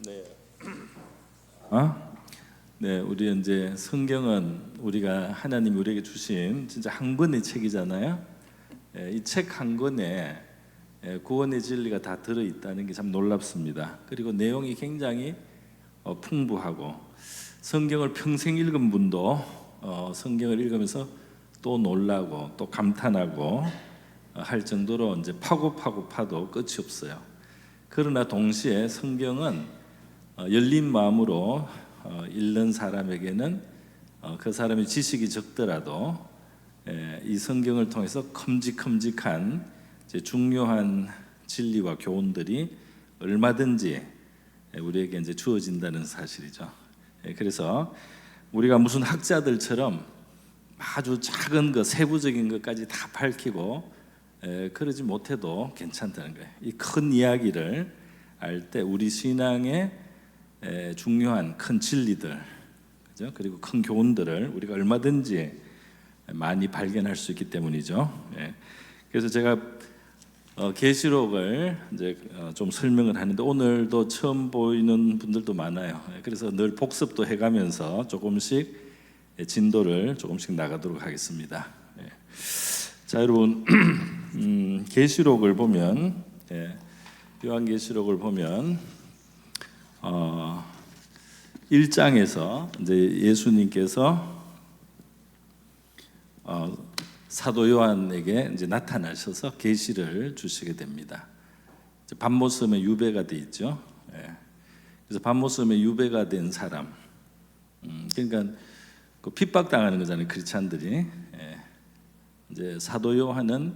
네. 네, 우리 이제 성경은 우리가 하나님이 우리에게 주신 진짜 한 권의 책이잖아요. 이 책 한 권에 구원의 진리가 다 들어 있다는 게 참 놀랍습니다. 그리고 내용이 굉장히 풍부하고 성경을 평생 읽은 분도 성경을 읽으면서 또 놀라고 또 감탄하고 할 정도로 이제 파고 파도 끝이 없어요. 그러나 동시에 성경은 열린 마음으로 읽는 사람에게는 그 사람의 지식이 적더라도 이 성경을 통해서 큼직큼직한 중요한 진리와 교훈들이 얼마든지 우리에게 이제 주어진다는 사실이죠. 그래서 우리가 무슨 학자들처럼 아주 작은 것, 세부적인 것까지 다 밝히고 그러지 못해도 괜찮다는 거예요. 이 큰 이야기를 알 때 우리 신앙의 중요한 큰 진리들, 그죠? 그리고 큰 교훈들을 우리가 얼마든지 많이 발견할 수 있기 때문이죠. 그래서 제가 계시록을 이제 좀 설명을 하는데 오늘도 처음 보이는 분들도 많아요. 그래서 늘 복습도 해가면서 조금씩 진도를 조금씩 나가도록 하겠습니다. 자, 여러분, 계시록을 보면 요한계시록을 보면 1장에서 이제 예수님께서 사도 요한에게 이제 나타나셔서 계시를 주시게 됩니다. 밤모섬에 유배가 돼 있죠. 그래서 밤모섬에 유배가 된 사람, 그러니까 그 핍박당하는 거잖아요, 크리스찬들이. 이제 사도 요한은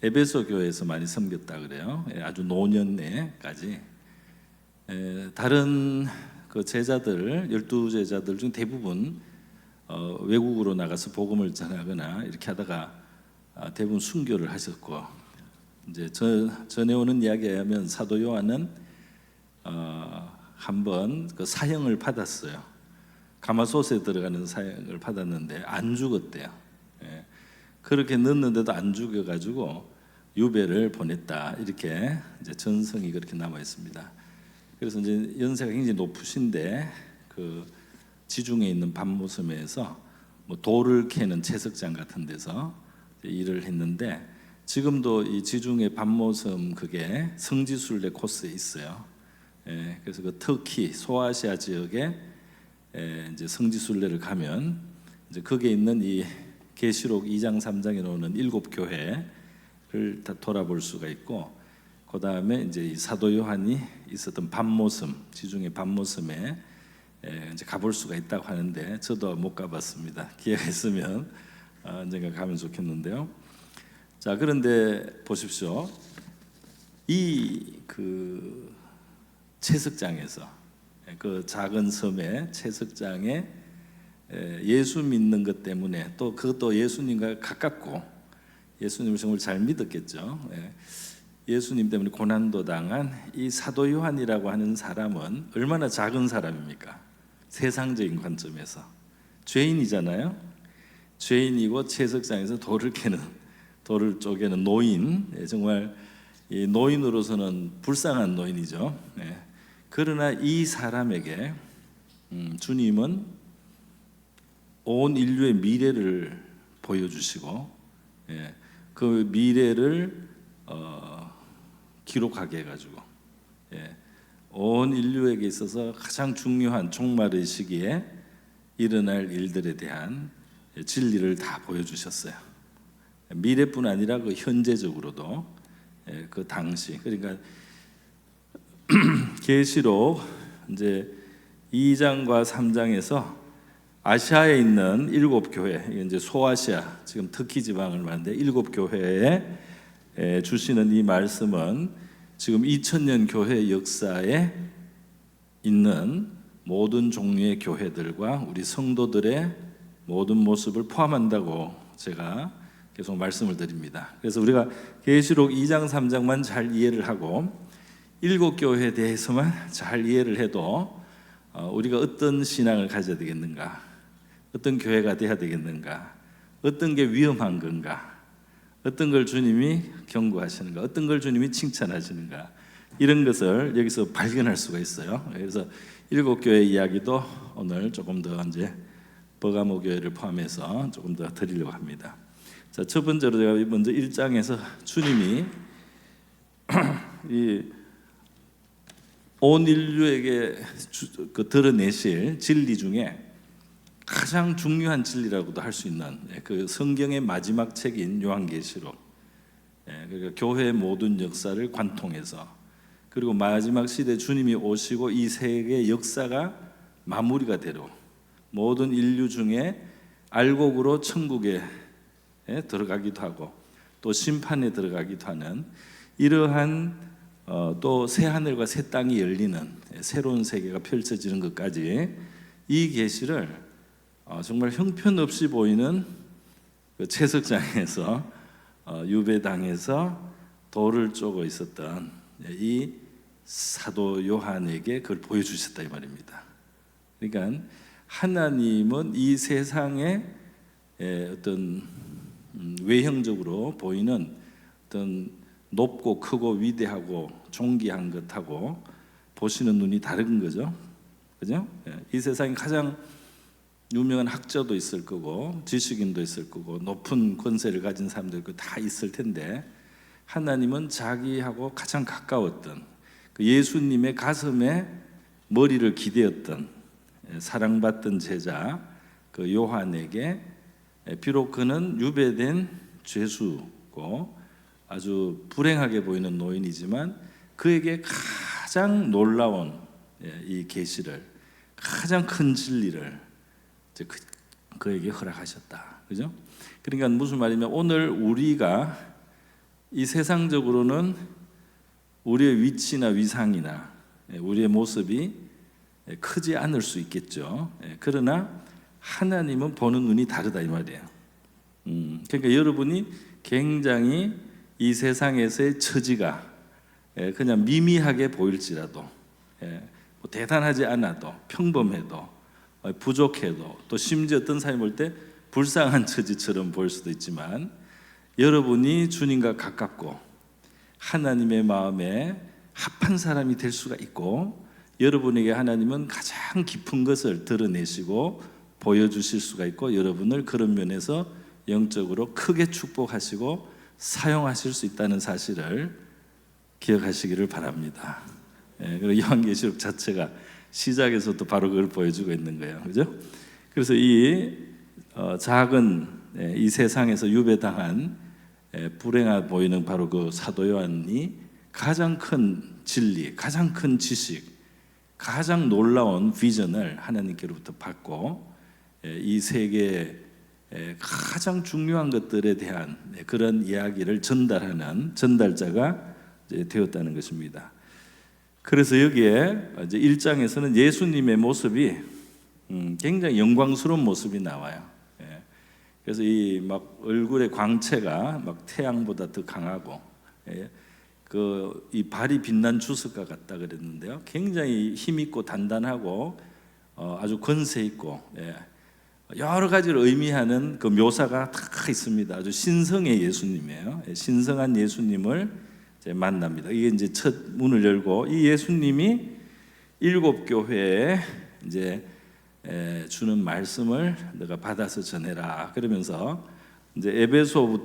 에베소 교회에서 많이 섬겼다 그래요. 아주 노년내까지. 다른 그 제자들, 12제자들 중 대부분 외국으로 나가서 복음을 전하거나 이렇게 하다가 대부분 순교를 하셨고, 이제 전해오는 이야기에 의하면 사도 요한은 한번 그 사형을 받았어요. 가마솥에 들어가는 사형을 받았는데 안 죽었대요. 그렇게 넣었는데도 안 죽여가지고 유배를 보냈다, 이렇게 이제 전성이 그렇게 남아 있습니다. 그래서 이제 연세가 굉장히 높으신데 그 지중해 있는 밤모섬에서 뭐 돌을 캐는 채석장 같은 데서 일을 했는데, 지금도 이 지중해 밤모섬 그게 성지순례 코스에 있어요. 그래서 그 터키 소아시아 지역에 이제 성지순례를 가면 이제 거기에 있는 이 계시록 2장 3장에 나오는 7교회를 다 돌아볼 수가 있고, 그 다음에 이제 이 사도 요한이 있었던 밤모섬, 지중해 밤모섬에 이제 가볼 수가 있다고 하는데 저도 못 가봤습니다. 기회가 있으면 언젠가 가면 좋겠는데요. 자, 그런데 보십시오. 이 그 채석장에서, 그 작은 섬의 채석장에 예수 믿는 것 때문에, 또 그것도 예수님과 가깝고 예수님을 정말 잘 믿었겠죠. 예수님 때문에 고난도 당한 이 사도 요한이라고 하는 사람은 얼마나 작은 사람입니까? 세상적인 관점에서 죄인이잖아요. 죄인이고 채석장에서 돌을 쪼개는 노인, 정말 이 노인으로서는 불쌍한 노인이죠. 그러나 이 사람에게 주님은 온 인류의 미래를 보여주시고, 그 미래를 기록하게 해가지고, 온 인류에게 있어서 가장 중요한 종말의 시기에 일어날 일들에 대한 진리를 다 보여주셨어요. 미래뿐 아니라 그 현재적으로도 그 당시, 그러니까 계시록 이제 2장과 3장에서 아시아에 있는 7교회, 이제 소아시아, 지금 터키 지방을 말하는데 7교회에 주시는 이 말씀은 지금 2000년 교회 역사에 있는 모든 종류의 교회들과 우리 성도들의 모든 모습을 포함한다고 제가 계속 말씀을 드립니다. 그래서 우리가 계시록 2장 3장만 잘 이해를 하고 7교회에 대해서만 잘 이해를 해도 우리가 어떤 신앙을 가져야 되겠는가, 어떤 교회가 돼야 되겠는가, 어떤 게 위험한 건가, 어떤 걸 주님이 경고하시는가, 어떤 걸 주님이 칭찬하시는가, 이런 것을 여기서 발견할 수가 있어요. 그래서 7교회 이야기도 오늘 조금 더 이제 버가모 교회를 포함해서 조금 더 드리려고 합니다. 자, 첫 번째로 제가 먼저 1장에서 주님이 온 인류에게 드러내실 진리 중에 가장 중요한 진리라고도 할 수 있는 그 성경의 마지막 책인 요한계시록, 그러니까 교회의 모든 역사를 관통해서, 그리고 마지막 시대 주님이 오시고 이 세계의 역사가 마무리가 되도록 모든 인류 중에 알곡으로 천국에 들어가기도 하고 또 심판에 들어가기도 하는 이러한 또 새 하늘과 새 땅이 열리는 새로운 세계가 펼쳐지는 것까지 이 계시를 정말 형편없이 보이는 그 채석장에서 유배당에서 돌을 쪼고 있었던 이 사도 요한에게 그걸 보여주셨다 이 말입니다. 그러니까 하나님은 이 세상에 어떤 외형적으로 보이는 어떤 높고 크고 위대하고 존귀한 것하고 보시는 눈이 다른 거죠. 그죠? 이 세상에 가장 유명한 학자도 있을 거고 지식인도 있을 거고 높은 권세를 가진 사람도 다 있을 텐데, 하나님은 자기하고 가장 가까웠던 그 예수님의 가슴에 머리를 기대었던 사랑받던 제자 그 요한에게, 비록 그는 유배된 죄수고 아주 불행하게 보이는 노인이지만 그에게 가장 놀라운 이 계시를, 가장 큰 진리를 그에게 허락하셨다. 그죠? 그러니까 무슨 말이냐면 오늘 우리가 이 세상적으로는 우리의 위치나 위상이나 우리의 모습이 크지 않을 수 있겠죠. 그러나 하나님은 보는 눈이 다르다 이 말이에요. 그러니까 여러분이 굉장히 이 세상에서의 처지가 그냥 미미하게 보일지라도, 뭐 대단하지 않아도, 평범해도, 부족해도, 또 심지어 어떤 사람이 볼 때 불쌍한 처지처럼 보일 수도 있지만, 여러분이 주님과 가깝고 하나님의 마음에 합한 사람이 될 수가 있고, 여러분에게 하나님은 가장 깊은 것을 드러내시고 보여주실 수가 있고, 여러분을 그런 면에서 영적으로 크게 축복하시고 사용하실 수 있다는 사실을 기억하시기를 바랍니다. 그리고 요한계시록 자체가 시작에서도 바로 그걸 보여주고 있는 거예요. 그죠? 그래서 이 작은 이 세상에서 유배당한 불행해 보이는 바로 그 사도 요한이 가장 큰 진리, 가장 큰 지식, 가장 놀라운 비전을 하나님께로부터 받고 이 세계의 가장 중요한 것들에 대한 그런 이야기를 전달하는 전달자가 되었다는 것입니다. 그래서 여기에 이제 1장에서는 예수님의 모습이 굉장히 영광스러운 모습이 나와요. 그래서 이 막 얼굴의 광채가 막 태양보다 더 강하고, 그 이 발이 빛난 주석과 같다 그랬는데요. 굉장히 힘 있고 단단하고 아주 권세 있고, 여러 가지를 의미하는 그 묘사가 다 있습니다. 아주 신성의 예수님이에요. 신성한 예수님을 이제 만납니다. 이게 이제 첫 문을 열고, 이 예수님이 7교회에 이제 주는 말씀을 너가 받아서 전해라 그러면서 이제 에베소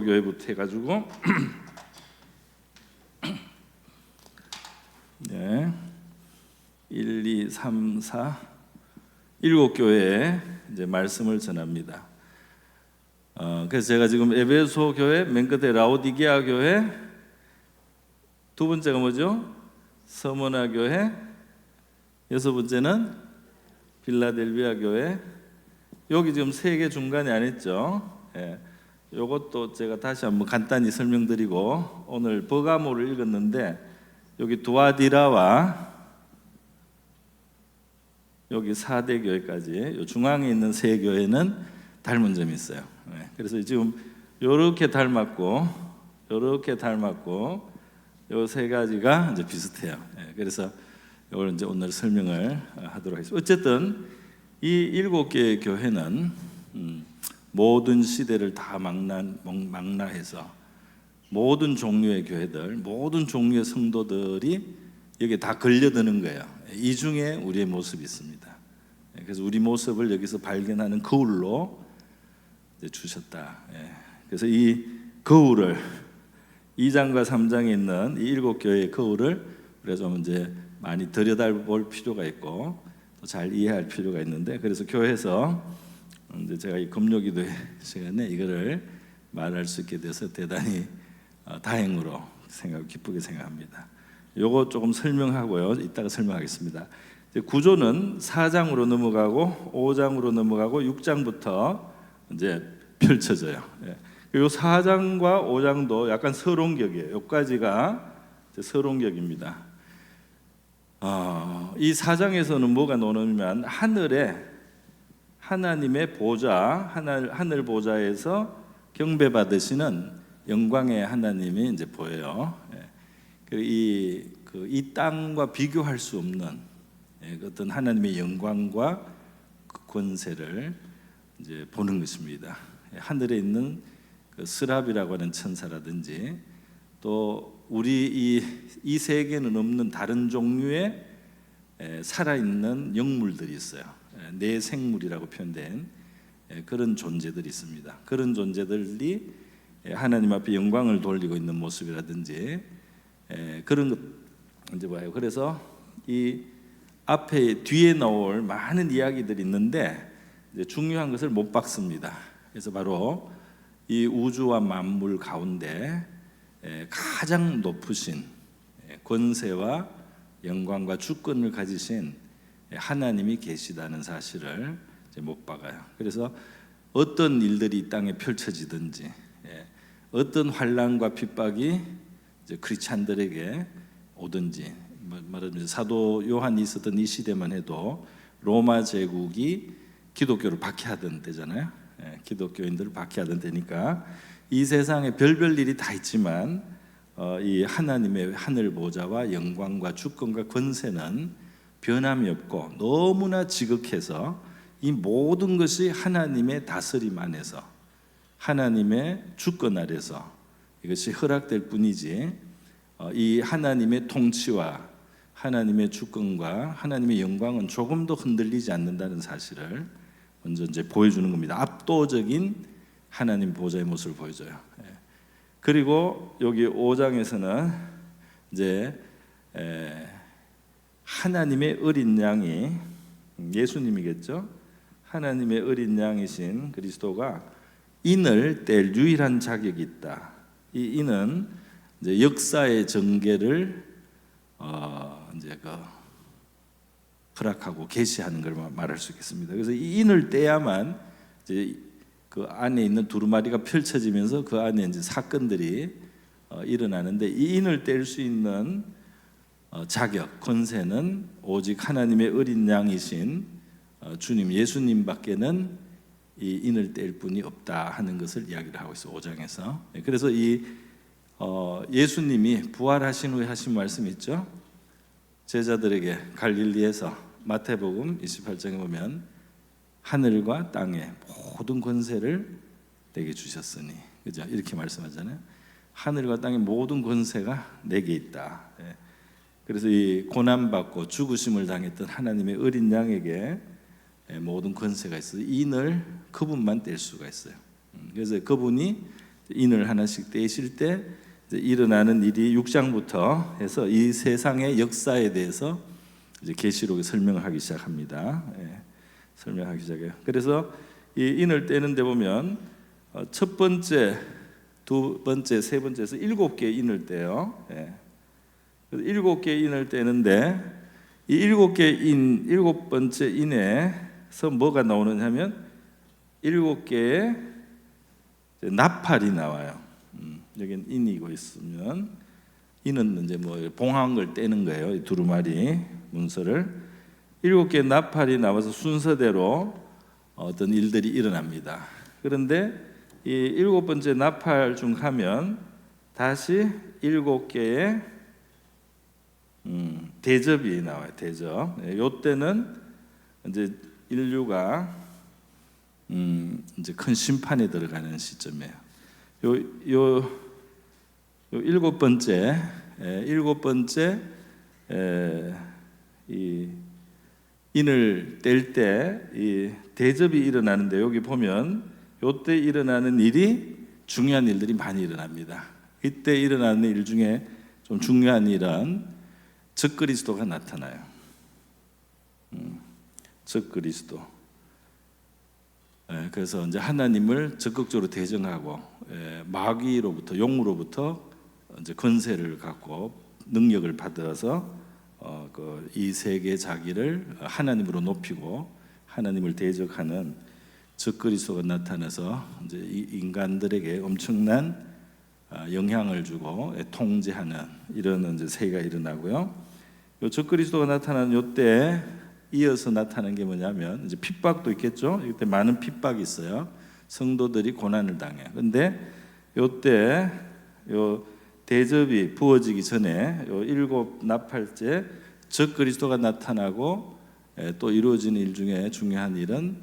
교회부터 해가지고 네, 1, 2, 3, 4, 7교회에 이제 말씀을 전합니다. 그래서 제가 지금 에베소 교회, 맨 끝에 라오디게아 교회, 두 번째가 뭐죠? 서머나 교회, 여섯 번째는 빌라델비아 교회. 여기 지금 세 개 중간에 안 했죠? 요것도 제가 다시 한번 간단히 설명드리고, 오늘 버가모를 읽었는데 여기 두아디라와 여기 4대 교회까지 중앙에 있는 세 교회는 닮은 점이 있어요. 그래서 지금 이렇게 닮았고 요 세 가지가 이제 비슷해요. 그래서 이걸 이제 오늘 설명을 하도록 하겠습니다. 어쨌든 이 7개의 교회는 모든 시대를 다 망라해서 모든 종류의 교회들, 모든 종류의 성도들이 여기에 다 걸려드는 거예요. 이 중에 우리의 모습이 있습니다. 그래서 우리 모습을 여기서 발견하는 거울로 주셨다. 그래서 이 거울을 2장과 3장에 있는 이 7교회의 거울을 우리가 좀 이제 많이 들여다볼 필요가 있고 또 잘 이해할 필요가 있는데, 그래서 교회에서 이제 제가 이 금요기도회 시간에 이거를 말할 수 있게 돼서 대단히 다행으로 기쁘게 생각합니다. 요거 조금 설명하고요. 이따가 설명하겠습니다. 구조는 4장으로 넘어가고 5장으로 넘어가고 6장부터 이제 펼쳐져요. 그리고 4장과 5장도 약간 서론격이에요. 여기까지가 서론격입니다. 이 4장에서는 뭐가 나오냐면 하늘에 하나님의 보좌, 하늘 보좌에서 경배 받으시는 영광의 하나님이 이제 보여요. 이 땅과 비교할 수 없는 어떤 하나님의 영광과 권세를 이제 보는 것입니다. 하늘에 있는 그 스랍이라고 하는 천사라든지 또 우리 이 세계는 없는 다른 종류의 살아있는 영물들이 있어요. 내생물이라고 표현된 그런 존재들이 있습니다. 그런 존재들이 하나님 앞에 영광을 돌리고 있는 모습이라든지 그런 것 이제 봐요. 그래서 이 앞에 뒤에 나올 많은 이야기들이 있는데 이제 중요한 것을 못 박습니다. 그래서 바로 이 우주와 만물 가운데 가장 높으신 권세와 영광과 주권을 가지신 하나님이 계시다는 사실을 이제 못 박아요. 그래서 어떤 일들이 이 땅에 펼쳐지든지 어떤 환난과 핍박이 이제 크리스찬들에게 오든지, 말하자면 사도 요한이 있었던 이 시대만 해도 로마 제국이 기독교를 박해하던 때잖아요. 기독교인들을 박해하던 때니까 이 세상에 별별 일이 다 있지만 이 하나님의 하늘 보좌와 영광과 주권과 권세는 변함이 없고 너무나 지극해서 이 모든 것이 하나님의 다스림 안에서 하나님의 주권 아래서 이것이 허락될 뿐이지 이 하나님의 통치와 하나님의 주권과 하나님의 영광은 조금도 흔들리지 않는다는 사실을 먼저 이제 보여주는 겁니다. 압도적인 하나님 보좌의 모습을 보여줘요. 그리고 여기 5장에서는 이제 하나님의 어린 양이 예수님이겠죠. 하나님의 어린 양이신 그리스도가 인을 뗄 유일한 자격이 있다. 이 인은 이제 역사의 전개를 이제 허락하고 계시하는 걸 말할 수 있겠습니다. 그래서 이 인을 떼야만 이제 그 안에 있는 두루마리가 펼쳐지면서 그 안에 이제 사건들이 일어나는데, 이 인을 뗄 수 있는 자격, 권세는 오직 하나님의 어린 양이신 주님 예수님밖에는 이 인을 뗄 분이 없다 하는 것을 이야기를 하고 있어요. 5장에서. 그래서 이 예수님이 부활하신 후에 하신 말씀이 있죠. 제자들에게 갈릴리에서 마태복음 28장에 보면 하늘과 땅의 모든 권세를 내게 주셨으니, 그죠? 이렇게 말씀하잖아요. 하늘과 땅의 모든 권세가 내게 있다. 그래서 이 고난받고 죽으심을 당했던 하나님의 어린 양에게 모든 권세가 있어요. 인을 그분만 뗄 수가 있어요. 그래서 그분이 인을 하나씩 떼실 때 일어나는 일이 6장부터 해서 이 세상의 역사에 대해서 이제 계시록에 설명을 하기 시작합니다. 설명하기 시작해요. 그래서 이 인을 떼는 데 보면 첫 번째, 두 번째, 세 번째에서 7개 인을 떼요. 7개 인을 떼는데 이 7개 인, 7번째 인에서 뭐가 나오느냐면 7개의 나팔이 나와요. 여기는 인이고 있으면 인은 이제 뭐 봉한 걸 떼는 거예요. 이 두루마리 문서를 7개의 나팔이 나와서 순서대로 어떤 일들이 일어납니다. 그런데 이 7번째 나팔 중 하면 다시 7개의 대접이 나와요. 대접. 요때는 이제 인류가 이제 큰 심판에 들어가는 시점이에요. 요 일곱 번째, 이 인을 뗄 때 이 대접이 일어나는데, 여기 보면 이때 일어나는 일이 중요한 일들이 많이 일어납니다. 이때 일어나는 일 중에 좀 중요한 일은 적그리스도가 나타나요. 적그리스도. 그래서 이제 하나님을 적극적으로 대적하고, 마귀로부터, 용으로부터 이제 권세를 갖고 능력을 받아서 이 세계 자기를 하나님으로 높이고 하나님을 대적하는 적그리스도가 나타나서 이제 이 인간들에게 엄청난 영향을 주고 통제하는 이런 이제 세계가 일어나고요. 요 적그리스도가 나타나는 요때 이어서 나타나는 게 뭐냐면, 이제 핍박도 있겠죠. 이때 많은 핍박이 있어요. 성도들이 고난을 당해. 근데 요때 요 대접이 부어지기 전에 요 일곱 나팔째 적그리스도가 나타나고 또 이루어지는 일 중에 중요한 일은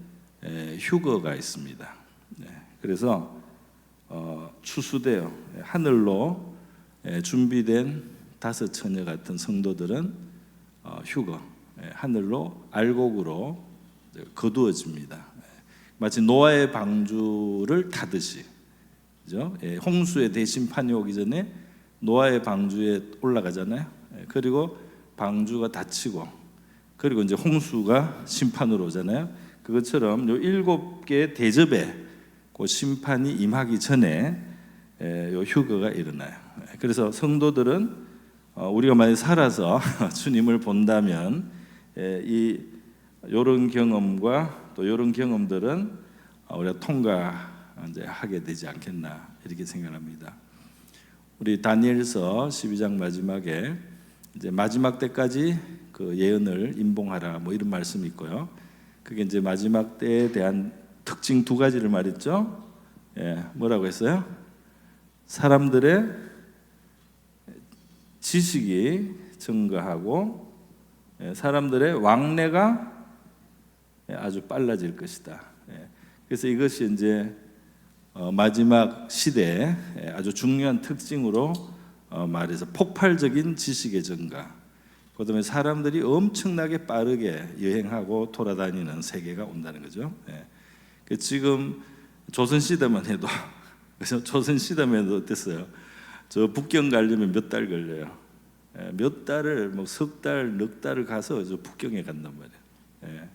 휴거가 있습니다. 그래서 추수되어 하늘로 준비된 다섯 처녀 같은 성도들은 휴거, 하늘로 알곡으로 거두어집니다. 마치 노아의 방주를 타듯이, 그죠? 홍수의 대심판이 오기 전에 노아의 방주에 올라가잖아요. 그리고 방주가 닫히고, 그리고 이제 홍수가 심판으로 오잖아요. 그것처럼 요 일곱 개의 대접에 그 심판이 임하기 전에 요 휴거가 일어나요. 그래서 성도들은 우리가 만약 살아서 주님을 본다면 이 요런 경험과 또 요런 경험들은 우리가 통과하게 되지 않겠나, 이렇게 생각합니다. 우리 다니엘서 12장 마지막에 이제 마지막 때까지 그 예언을 임봉하라, 뭐 이런 말씀이 있고요. 그게 이제 마지막 때에 대한 특징 두 가지를 말했죠. 뭐라고 했어요? 사람들의 지식이 증가하고 사람들의 왕래가 아주 빨라질 것이다. 그래서 이것이 이제 마지막 시대에 아주 중요한 특징으로 말해서 폭발적인 지식의 증가, 그다음에 사람들이 엄청나게 빠르게 여행하고 돌아다니는 세계가 온다는 거죠. 지금 조선 시대만 해도 그래서 조선 시대만 해도 어땠어요? 저 북경 가려면 몇 달 걸려요. 몇 달을 뭐 석 달, 넉 달을 가서 저 북경에 간단 말이에요.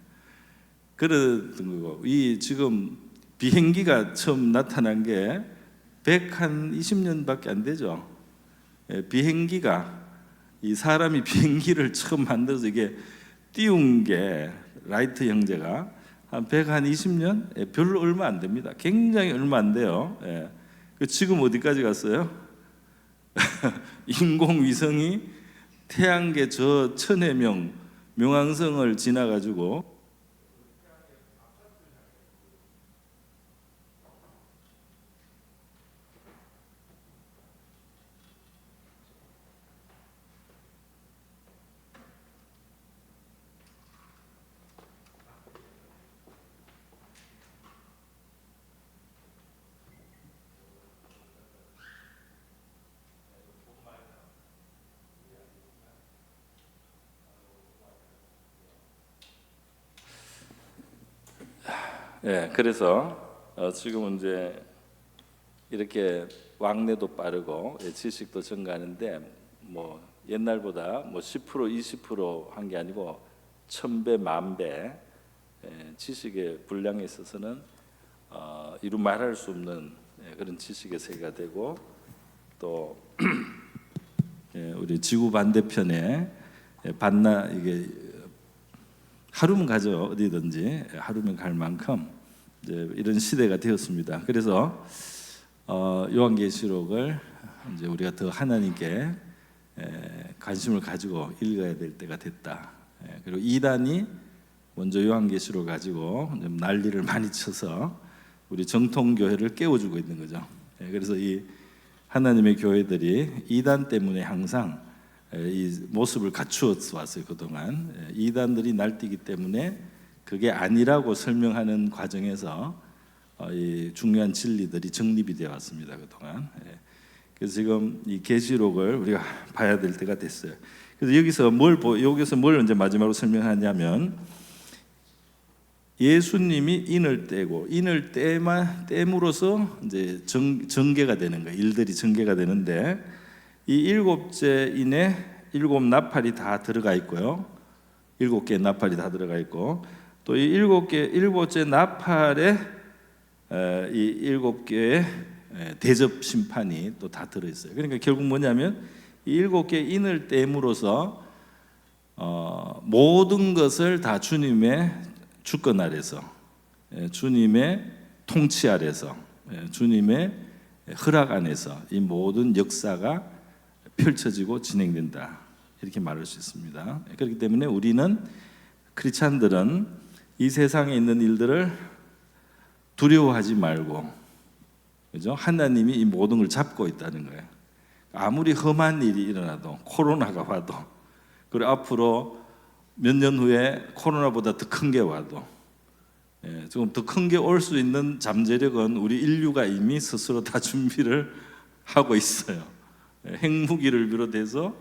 그러던 거고, 이 지금 비행기가 처음 나타난 게 120년밖에 안 되죠. 비행기가, 이 사람이 비행기를 처음 만들어서 이게 띄운 게 라이트 형제가 한 120년? 별로 얼마 안 됩니다. 굉장히 얼마 안 돼요. 지금 어디까지 갔어요? 인공위성이 태양계 저 천해 명왕성을 지나가지고 그래서 지금은 이제 이렇게 왕래도 빠르고 지식도 증가하는데, 뭐 옛날보다 뭐 10% 20% 한 게 아니고 1000배 만배 지식의 분량에 있어서는 이루 말할 수 없는 그런 지식의 세계가 되고, 또 우리 지구 반대편에 반나 이게 하루면 가죠. 어디든지 하루면 갈 만큼 이제 이런 시대가 되었습니다. 그래서 요한계시록을 이제 우리가 더 하나님께 관심을 가지고 읽어야 될 때가 됐다. 그리고 이단이 먼저 요한계시록 가지고 난리를 많이 쳐서 우리 정통교회를 깨워주고 있는 거죠. 그래서 이 하나님의 교회들이 이단 때문에 항상 이 모습을 갖추어 왔어요. 그동안 이단들이 날뛰기 때문에 그게 아니라고 설명하는 과정에서 이 중요한 진리들이 정립이 되어 왔습니다. 그동안. 그래서 지금 이 계시록을 우리가 봐야 될 때가 됐어요. 그래서 여기서 뭘 이제 마지막으로 설명하냐면, 예수님이 인을 떼고 인을 떼므로써 이제 전개가 되는 거예요. 일들이 전개가 되는데, 이 일곱째 인에 일곱 나팔이 다 들어가 있고요. 7개의 나팔이 다 들어가 있고, 또 이 일곱째 나팔에 이 7개의 대접 심판이 또 다 들어 있어요. 그러니까 결국 뭐냐면, 이 7개의 인을 떼므로써 모든 것을 다 주님의 주권 아래서, 주님의 통치 아래서, 주님의 허락 안에서 이 모든 역사가 펼쳐지고 진행된다, 이렇게 말할 수 있습니다. 그렇기 때문에 우리는, 크리스찬들은 이 세상에 있는 일들을 두려워하지 말고, 그죠? 하나님이 이 모든 걸 잡고 있다는 거예요. 아무리 험한 일이 일어나도, 코로나가 와도, 그리고 앞으로 몇 년 후에 코로나보다 더 큰 게 와도, 조금 더 큰 게 올 수 있는 잠재력은 우리 인류가 이미 스스로 다 준비를 하고 있어요. 핵무기를 비롯해서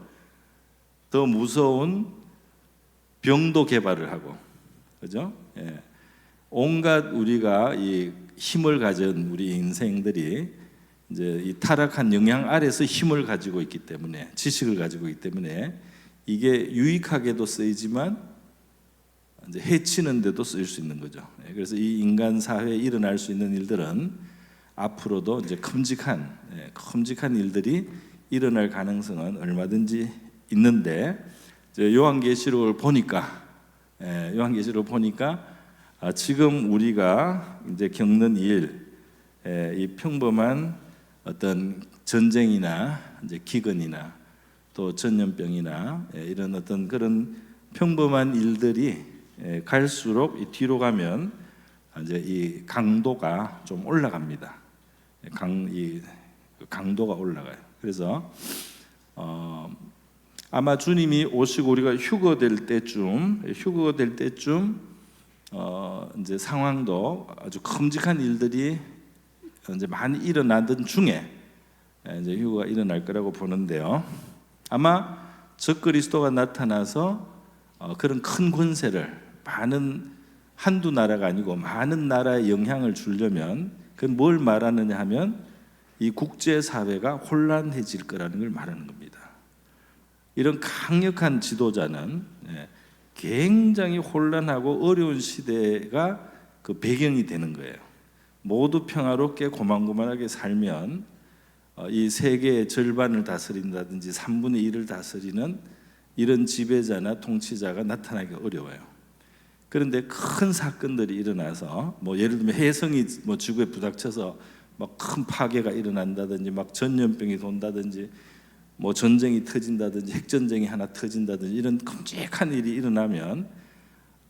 더 무서운 병도 개발을 하고, 그죠? 온갖 우리가 이 힘을 가진 우리 인생들이 이제 이 타락한 영향 아래서 힘을 가지고 있기 때문에, 지식을 가지고 있기 때문에 이게 유익하게도 쓰이지만 이제 해치는 데도 쓰일 수 있는 거죠. 그래서 이 인간 사회에 일어날 수 있는 일들은 앞으로도 이제 큼직한 일들이 일어날 가능성은 얼마든지 있는데, 요한계시록을 보니까 지금 우리가 이제 겪는 일, 이 평범한 어떤 전쟁이나 이제 기근이나 또 전염병이나 이런 어떤 그런 평범한 일들이 갈수록 이 뒤로 가면 이제 이 강도가 좀 올라갑니다. 이 강도가 올라가요. 그래서 아마 주님이 오시고 우리가 휴거될 때쯤 이제 상황도 아주 큼직한 일들이 이제 많이 일어나던 중에 이제 휴거가 일어날 거라고 보는데요. 아마 적그리스도가 나타나서 그런 큰 권세를, 한두 나라가 아니고 많은 나라에 영향을 주려면, 그건 뭘 말하느냐 하면 이 국제사회가 혼란해질 거라는 걸 말하는 겁니다. 이런 강력한 지도자는 굉장히 혼란하고 어려운 시대가 그 배경이 되는 거예요. 모두 평화롭게 고만고만하게 살면 이 세계의 절반을 다스린다든지 3분의 1을 다스리는 이런 지배자나 통치자가 나타나기 어려워요. 그런데 큰 사건들이 일어나서, 예를 들면 해성이 지구에 부닥쳐서 막 큰 파괴가 일어난다든지, 막 전염병이 돈다든지, 전쟁이 터진다든지, 핵전쟁이 하나 터진다든지, 이런 끔찍한 일이 일어나면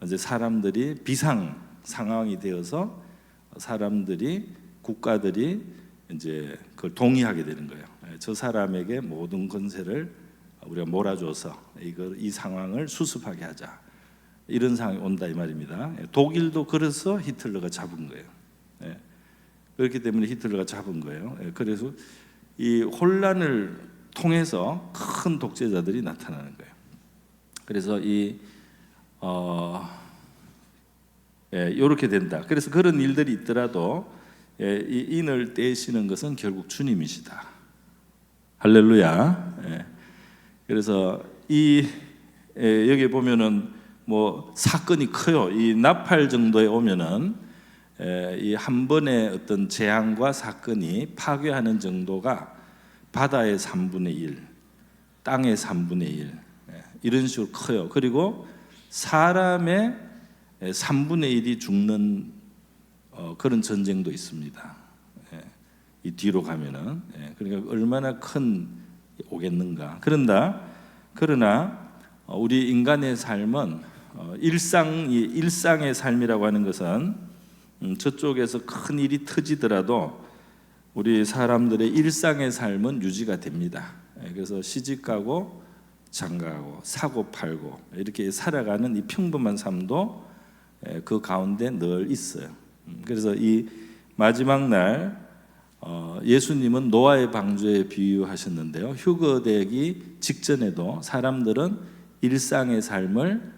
이제 사람들이 비상 상황이 되어서 국가들이 이제 그걸 동의하게 되는 거예요. 저 사람에게 모든 권세를 우리가 몰아줘서 이 상황을 수습하게 하자, 이런 상황이 온다 이 말입니다. 독일도 그래서 히틀러가 잡은 거예요. 그렇기 때문에 히틀러가 잡은 거예요. 그래서 이 혼란을 통해서 큰 독재자들이 나타나는 거예요. 그래서 이렇게 된다. 그래서 그런 일들이 있더라도 이 인을 떼시는 것은 결국 주님이시다. 할렐루야. 그래서 여기 보면은 사건이 커요. 이 나팔 정도에 오면은 이 한 번의 어떤 재앙과 사건이 파괴하는 정도가 바다의 3분의 1, 땅의 3분의 1, 이런 식으로 커요. 그리고 사람의 3분의 1이 죽는 그런 전쟁도 있습니다. 이 뒤로 가면은, 그러니까 얼마나 큰 오겠는가. 그러나 우리 인간의 삶은 일상의 삶이라고 하는 것은 저쪽에서 큰 일이 터지더라도 우리 사람들의 일상의 삶은 유지가 됩니다. 그래서 시집가고 장가가고 사고 팔고 이렇게 살아가는 이 평범한 삶도 그 가운데 늘 있어요. 그래서 이 마지막 날 예수님은 노아의 방주에 비유하셨는데요. 휴거되기 직전에도 사람들은 일상의 삶을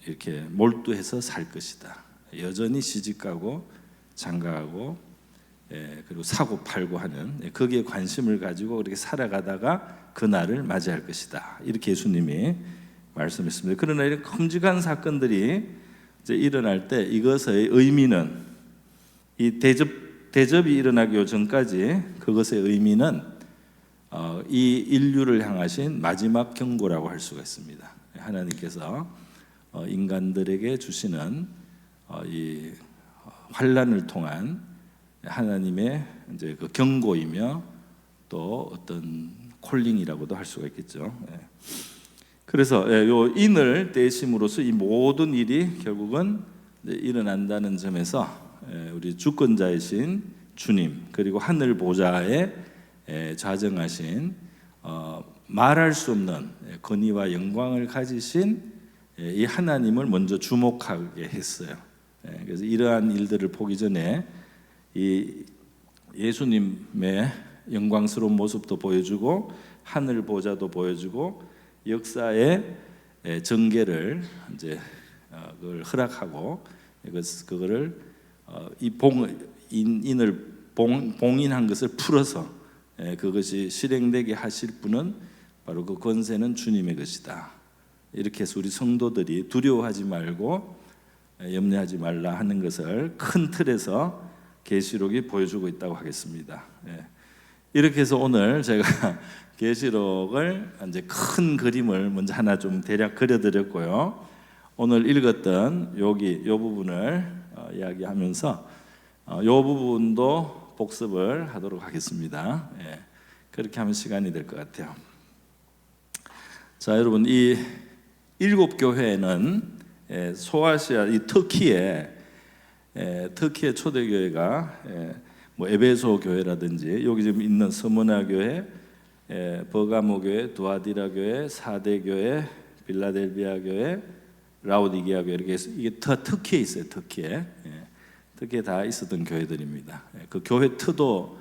이렇게 몰두해서 살 것이다. 여전히 시집가고 장가가고 그리고 사고 팔고 하는 거기에 관심을 가지고 그렇게 살아가다가 그날을 맞이할 것이다. 이렇게 예수님이 말씀했습니다. 그러나 이런 끔찍한 사건들이 이제 일어날 때 이것의 의미는 이 대접이 일어나기 전까지 그것의 의미는 이 인류를 향하신 마지막 경고라고 할 수가 있습니다. 하나님께서 인간들에게 주시는 이 환난을 통한 하나님의 이제 그 경고이며 또 어떤 콜링이라고도 할 수가 있겠죠. 그래서 요 인을 떼심으로써 이 모든 일이 결국은 일어난다는 점에서 우리 주권자이신 주님 그리고 하늘 보좌에 좌정하신 말할 수 없는 권위와 영광을 가지신 이 하나님을 먼저 주목하게 했어요. 그래서 이러한 일들을 보기 전에 이 예수님의 영광스러운 모습도 보여주고 하늘 보좌도 보여주고 역사의 전개를 이제 그걸 허락하고 그거를 이 인을 봉인한 것을 풀어서 그것이 실행되게 하실 분은 바로 그 권세는 주님의 것이다. 이렇게 해서 우리 성도들이 두려워하지 말고 염려하지 말라 하는 것을 큰 틀에서 계시록이 보여주고 있다고 하겠습니다. 이렇게 해서 오늘 제가 계시록을 이제 큰 그림을 먼저 하나 좀 대략 그려드렸고요. 오늘 읽었던 여기 이 부분을 이야기하면서 이 부분도 복습을 하도록 하겠습니다. 그렇게 하면 시간이 될 것 같아요. 자, 여러분 이 7교회는 소아시아 이 터키의 초대교회가 뭐 에베소 교회라든지 여기 지금 있는 서머나 교회, 버가모 교회, 두아디라 교회, 사대 교회, 빌라델비아 교회, 라오디게아 교회 이렇게 해서 이게 다 터키에 있어요. 터키에 다 있었던 교회들입니다. 그 교회 터도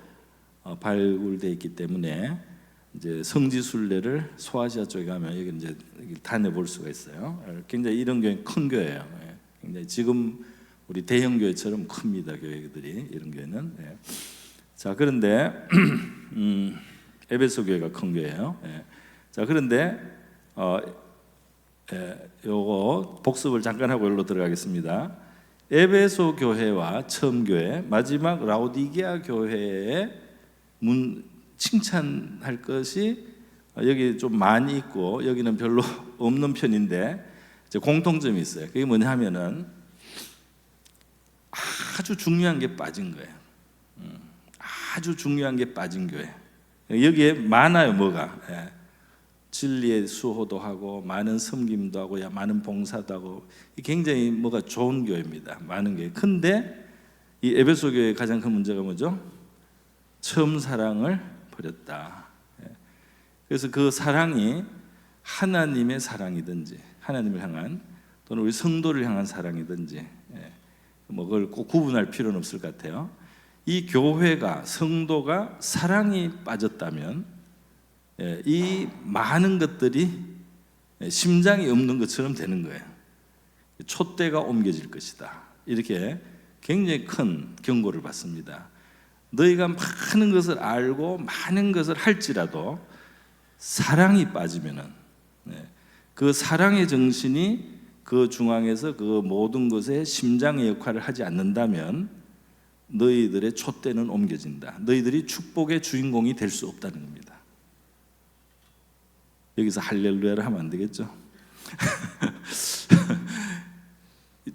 발굴돼 있기 때문에 이제 성지순례를 소아시아 쪽에 가면 여기 이제 다녀볼 수가 있어요. 굉장히 이런 교회 큰 교회예요. 굉장히 지금 우리 대형 교회처럼 큽니다. 교회들이 이런 교회는. 자, 그런데 에베소 교회가 큰 교회예요. 자, 그런데 요거 복습을 잠깐 하고 여기로 들어가겠습니다. 에베소 교회와 처음 교회, 마지막 라오디게아 교회의 칭찬할 것이 여기 좀 많이 있고 여기는 별로 없는 편인데 이제 공통점이 있어요. 그게 뭐냐면은 아주 중요한 게 빠진 거예요. 아주 중요한 게 빠진 교회. 여기에 많아요. 뭐가 진리의 수호도 하고 많은 섬김도 하고 많은 봉사도 하고 굉장히 뭐가 좋은 교회입니다. 많은 교회. 근데 이 에베소 교회의 가장 큰 문제가 뭐죠? 처음 사랑을 버렸다. 그래서 그 사랑이 하나님의 사랑이든지 하나님을 향한 또는 우리 성도를 향한 사랑이든지 뭐 그걸 꼭 구분할 필요는 없을 것 같아요. 이 교회가 성도가 사랑이 빠졌다면 이 많은 것들이 심장이 없는 것처럼 되는 거예요. 촛대가 옮겨질 것이다. 이렇게 굉장히 큰 경고를 받습니다. 너희가 많은 것을 알고 많은 것을 할지라도 사랑이 빠지면은 그 사랑의 정신이 그 중앙에서 그 모든 것에 심장의 역할을 하지 않는다면 너희들의 촛대는 옮겨진다. 너희들이 축복의 주인공이 될 수 없다는 겁니다. 여기서 할렐루야를 하면 안 되겠죠?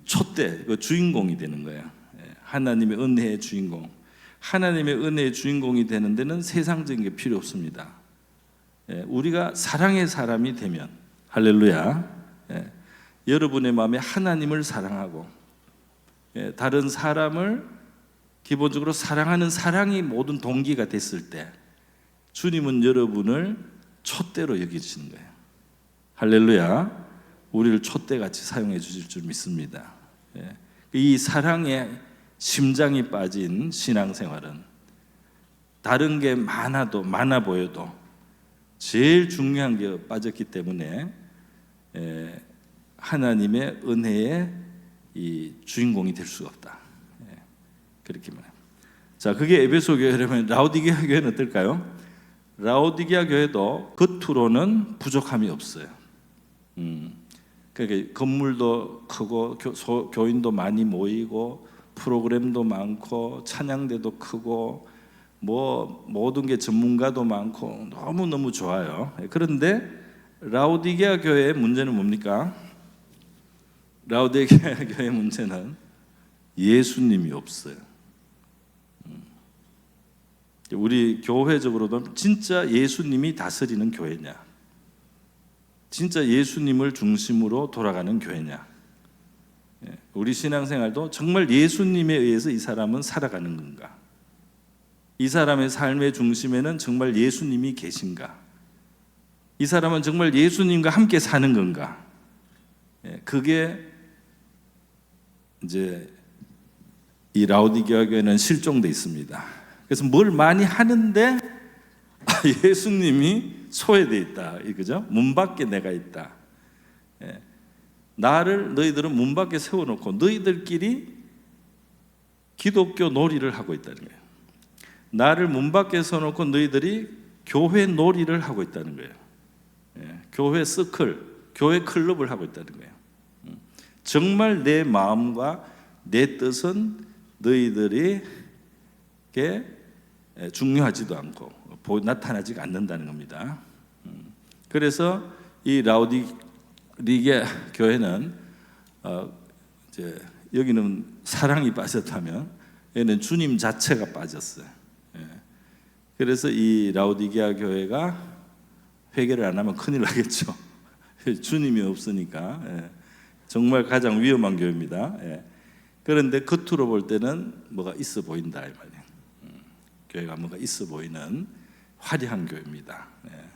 촛대, 그 주인공이 되는 거예요. 하나님의 은혜의 주인공. 하나님의 은혜의 주인공이 되는 데는 세상적인 게 필요 없습니다. 우리가 사랑의 사람이 되면 할렐루야. 여러분의 마음에 하나님을 사랑하고 다른 사람을 기본적으로 사랑하는 사랑이 모든 동기가 됐을 때 주님은 여러분을 촛대로 여기시는 거예요. 할렐루야. 우리를 촛대같이 사용해 주실 줄 믿습니다. 이 사랑에 심장이 빠진 신앙생활은 다른 게 많아 보여도 제일 중요한 게 빠졌기 때문에 하나님의 은혜의 이 주인공이 될 수가 없다. 그렇게 말합니다. 자, 그게 에베소 교회라면 라오디게아 교회는 어떨까요? 라오디게아 교회도 겉으로는 부족함이 없어요. 그러니까 건물도 크고 교인도 많이 모이고 프로그램도 많고 찬양대도 크고 뭐 모든 게 전문가도 많고 너무너무 좋아요. 그런데 라오디게아 교회의 문제는 뭡니까? 라오디게아 교회의 문제는 예수님이 없어요. 우리 교회적으로도 진짜 예수님이 다스리는 교회냐, 진짜 예수님을 중심으로 돌아가는 교회냐, 우리 신앙생활도 정말 예수님에 의해서 이 사람은 살아가는 건가, 이 사람의 삶의 중심에는 정말 예수님이 계신가, 이 사람은 정말 예수님과 함께 사는 건가, 그게 이제 이 라오디게아 교회는 실종돼 있습니다. 그래서 뭘 많이 하는데 예수님이 소외되어 있다, 이거죠. 문 밖에 내가 있다. 나를 너희들은 문 밖에 세워놓고 너희들끼리 기독교 놀이를 하고 있다는 거예요. 나를 문 밖에 세워놓고 너희들이 교회 놀이를 하고 있다는 거예요. 교회 서클, 교회 클럽을 하고 있다는 거예요. 정말 내 마음과 내 뜻은 너희들에게 중요하지도 않고 나타나지 않는다는 겁니다. 그래서 이 라오디게아 교회는 이제 여기는 사랑이 빠졌다면 얘는 주님 자체가 빠졌어요. 그래서 이 라오디게아 교회가 회개를 안 하면 큰일 나겠죠. 주님이 없으니까. 정말 가장 위험한 교회입니다. 그런데 겉으로 볼 때는 뭐가 있어 보인다 이 말이에요. 교회가 뭔가 있어 보이는 화려한 교회입니다.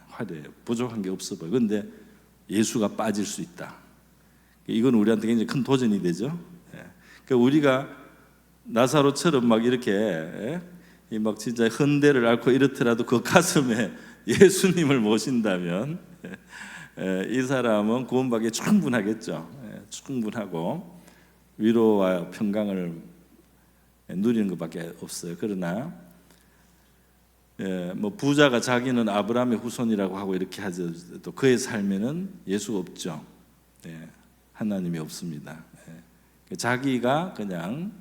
화려해요. 부족한 게 없어 보여. 그런데 예수가 빠질 수 있다. 이건 우리한테 굉장히 큰 도전이 되죠. 그러니까 우리가 나사로처럼 막 이렇게 막 진짜 헌대를 앓고 이렇더라도 그 가슴에 예수님을 모신다면 이 사람은 구원받기에 충분하겠죠. 충분하고 위로와 평강을 누리는 것밖에 없어요. 그러나 뭐 부자가 자기는 아브라함의 후손이라고 하고 이렇게 하죠. 또 그의 삶에는 예수가 없죠. 하나님이 없습니다. 자기가 그냥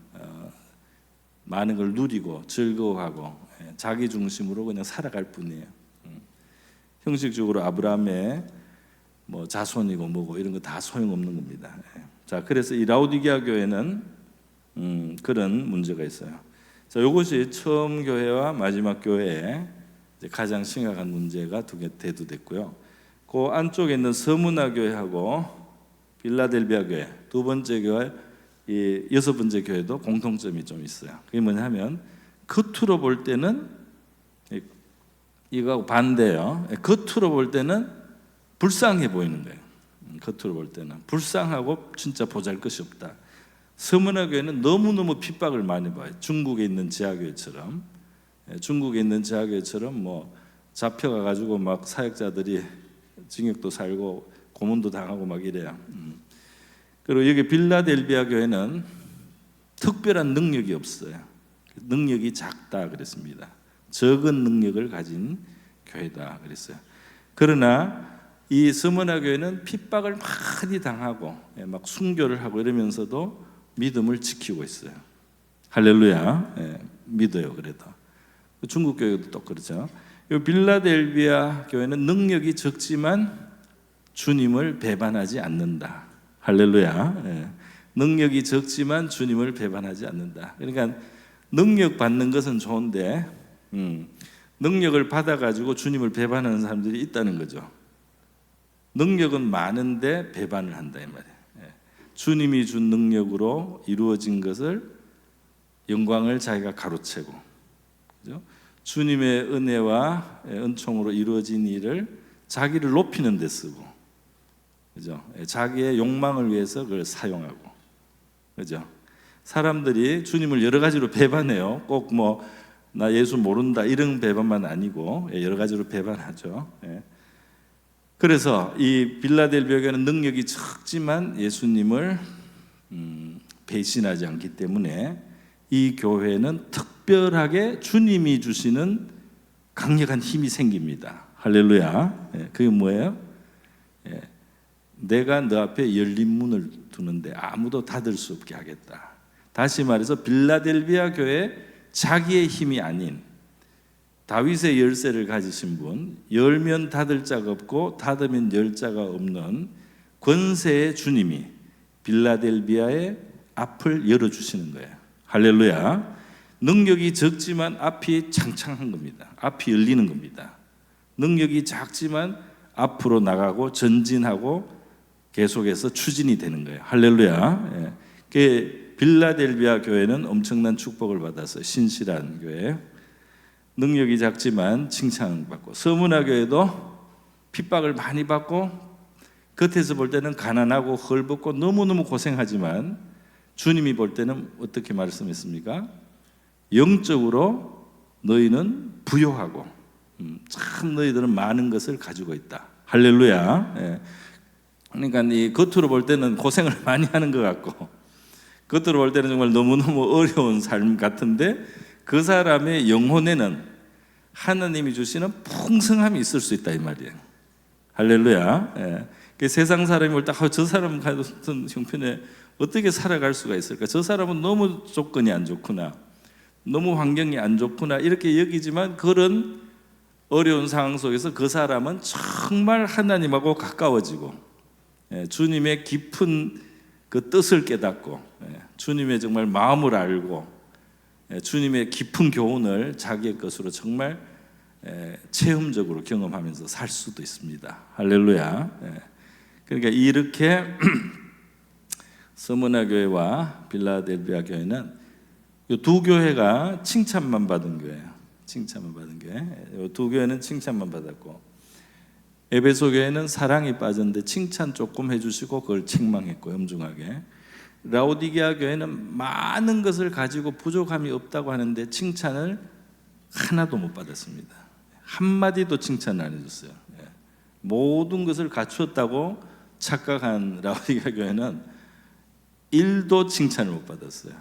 많은 걸 누리고 즐거워하고 자기 중심으로 그냥 살아갈 뿐이에요. 형식적으로 아브라함의 뭐 자손이고 뭐고 이런 거 다 소용없는 겁니다. 자, 그래서 이 라오디게아 교회는 그런 문제가 있어요. 자, 이것이 처음 교회와 마지막 교회의 가장 심각한 문제가 두 개 대두됐고요. 그 안쪽에 있는 서문화 교회하고 빌라델비아 교회, 두 번째 교회, 이 여섯 번째 교회도 공통점이 좀 있어요. 그게 뭐냐면 겉으로 볼 때는 이거하고 반대예요. 겉으로 볼 때는 불쌍해 보이는 거예요. 겉으로 볼 때는 불쌍하고 진짜 보잘것이 없다. 서문화 교회는 너무너무 핍박을 많이 봐요. 중국에 있는 지하교회처럼. 중국에 있는 지하교회처럼 뭐 잡혀가 가지고 막 사역자들이 징역도 살고 고문도 당하고 막 이래요. 그리고 여기 빌라델비아 교회는 특별한 능력이 없어요. 능력이 작다 그랬습니다. 적은 능력을 가진 교회다 그랬어요. 그러나 이 서문화 교회는 핍박을 많이 당하고 막 순교를 하고 이러면서도 믿음을 지키고 있어요. 할렐루야. 믿어요. 그래도 중국 교회도 또 그렇죠. 이 빌라델비아 교회는 능력이 적지만 주님을 배반하지 않는다. 할렐루야. 능력이 적지만 주님을 배반하지 않는다. 그러니까 능력 받는 것은 좋은데 능력을 받아가지고 주님을 배반하는 사람들이 있다는 거죠. 능력은 많은데 배반을 한다 이 말이에요. 주님이 준 능력으로 이루어진 것을 영광을 자기가 가로채고, 그죠? 주님의 은혜와 은총으로 이루어진 일을 자기를 높이는 데 쓰고, 그죠? 자기의 욕망을 위해서 그걸 사용하고, 그죠? 사람들이 주님을 여러 가지로 배반해요. 꼭 뭐 나 예수 모른다 이런 배반만 아니고 여러 가지로 배반하죠. 그래서 이 빌라델비아 교회는 능력이 적지만 예수님을 배신하지 않기 때문에 이 교회는 특별하게 주님이 주시는 강력한 힘이 생깁니다. 할렐루야. 그게 뭐예요? 내가 너 앞에 열린 문을 두는데 아무도 닫을 수 없게 하겠다. 다시 말해서 빌라델비아 교회 자기의 힘이 아닌 다윗의 열쇠를 가지신 분, 열면 닫을 자가 없고 닫으면 열 자가 없는 권세의 주님이 빌라델비아의 앞을 열어주시는 거예요. 할렐루야. 능력이 적지만 앞이 창창한 겁니다. 앞이 열리는 겁니다. 능력이 작지만 앞으로 나가고 전진하고 계속해서 추진이 되는 거예요. 할렐루야. 빌라델비아 교회는 엄청난 축복을 받아서 신실한 교회, 능력이 작지만 칭찬받고, 서문화 교회도 핍박을 많이 받고 겉에서 볼 때는 가난하고 헐벗고 너무너무 고생하지만 주님이 볼 때는 어떻게 말씀했습니까? 영적으로 너희는 부요하고 참 너희들은 많은 것을 가지고 있다. 할렐루야. 그러니까 이 겉으로 볼 때는 고생을 많이 하는 것 같고 겉으로 볼 때는 정말 너무너무 어려운 삶 같은데 그 사람의 영혼에는 하나님이 주시는 풍성함이 있을 수 있다 이 말이에요. 할렐루야. 세상 사람이 볼 때 저 사람 같은 형편에 어떻게 살아갈 수가 있을까? 저 사람은 너무 조건이 안 좋구나, 너무 환경이 안 좋구나 이렇게 여기지만 그런 어려운 상황 속에서 그 사람은 정말 하나님하고 가까워지고 주님의 깊은 그 뜻을 깨닫고 주님의 정말 마음을 알고 주님의 깊은 교훈을 자기의 것으로 정말 체험적으로 경험하면서 살 수도 있습니다. 할렐루야. 그러니까 이렇게 서문화 교회와 빌라델비아 교회는 이 두 교회가 칭찬만 받은 교회예요. 칭찬만 받은 교회. 이 두 교회는 칭찬만 받았고 에베소 교회는 사랑이 빠졌는데 칭찬 조금 해주시고 그걸 책망했고 엄중하게. 라오디게아 교회는 많은 것을 가지고 부족함이 없다고 하는데 칭찬을 하나도 못 받았습니다. 한마디도 칭찬을 안 해줬어요. 모든 것을 갖추었다고 착각한 라오디게아 교회는 1도 칭찬을 못 받았어요.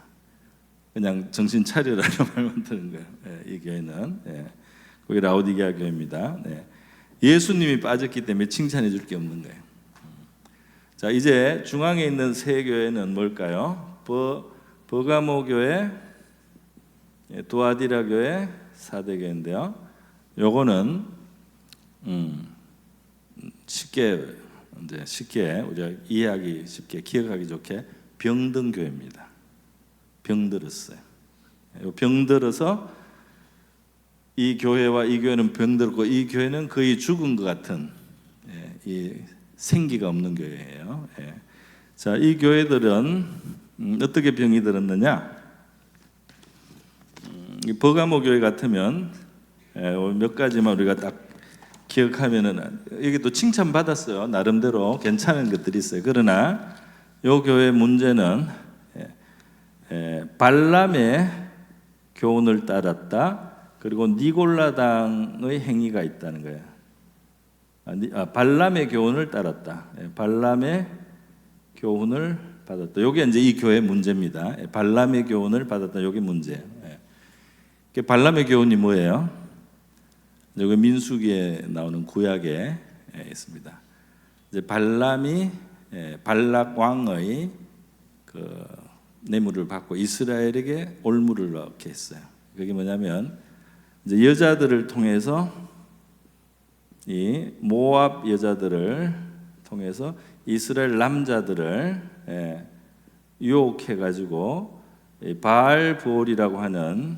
그냥 정신 차려라는 말만 들은 거예요. 이 교회는 거기 라오디게아 교회입니다. 예수님이 빠졌기 때문에 칭찬해 줄 게 없는 거예요. 자, 이제 중앙에 있는 세 교회는 뭘까요? 버가모 교회, 두아디라 교회, 사대 교회인데요. 요거는 쉽게 우리가 이해하기 쉽게 기억하기 좋게 병든 교회입니다. 병들었어요. 병들어서 이 교회와 이 교회는 병들었고 이 교회는 거의 죽은 것 같은 이 생기가 없는 교회예요. 자, 이 교회들은 어떻게 병이 들었느냐? 이 버가모 교회 같으면 몇 가지만 우리가 딱 기억하면은 이게 또 칭찬 받았어요. 나름대로 괜찮은 것들이 있어요. 그러나 이 교회 문제는 발람의 교훈을 따랐다. 그리고 니골라당의 행위가 있다는 거예요. 발람의 교훈을 따랐다. 발람의 교훈을 받았다. 이게 이제 이 교회 문제입니다. 발람의 교훈을 받았다. 이게 문제예요. 발람의 교훈이 뭐예요? 여기 민수기에 나오는 구약에 있습니다. 이제 발람이 발락 왕의 그 뇌물을 받고 이스라엘에게 올무를 넣게 했어요. 그게 뭐냐면 이제 여자들을 통해서 이 모압 여자들을 통해서 이스라엘 남자들을 유혹해 가지고 바알 부올이라고 하는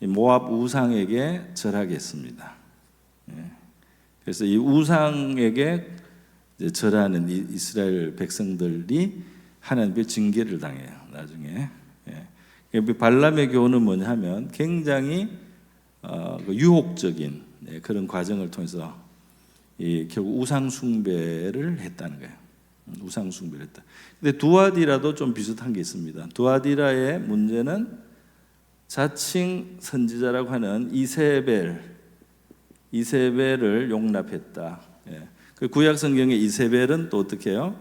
모압 우상에게 절하게 했습니다. 그래서 이 우상에게 절하는 이스라엘 백성들이 하나님의 징계를 당해요. 나중에 발람의 교훈은 뭐냐 하면 굉장히 유혹적인 그런 과정을 통해서 결국 우상 숭배를 했다는 거예요. 우상 숭배를 했다. 근데 두아디라도 좀 비슷한 게 있습니다. 두아디라의 문제는 자칭 선지자라고 하는 이세벨을 용납했다. 예. 그 구약 성경의 이세벨은 또 어떻게 해요?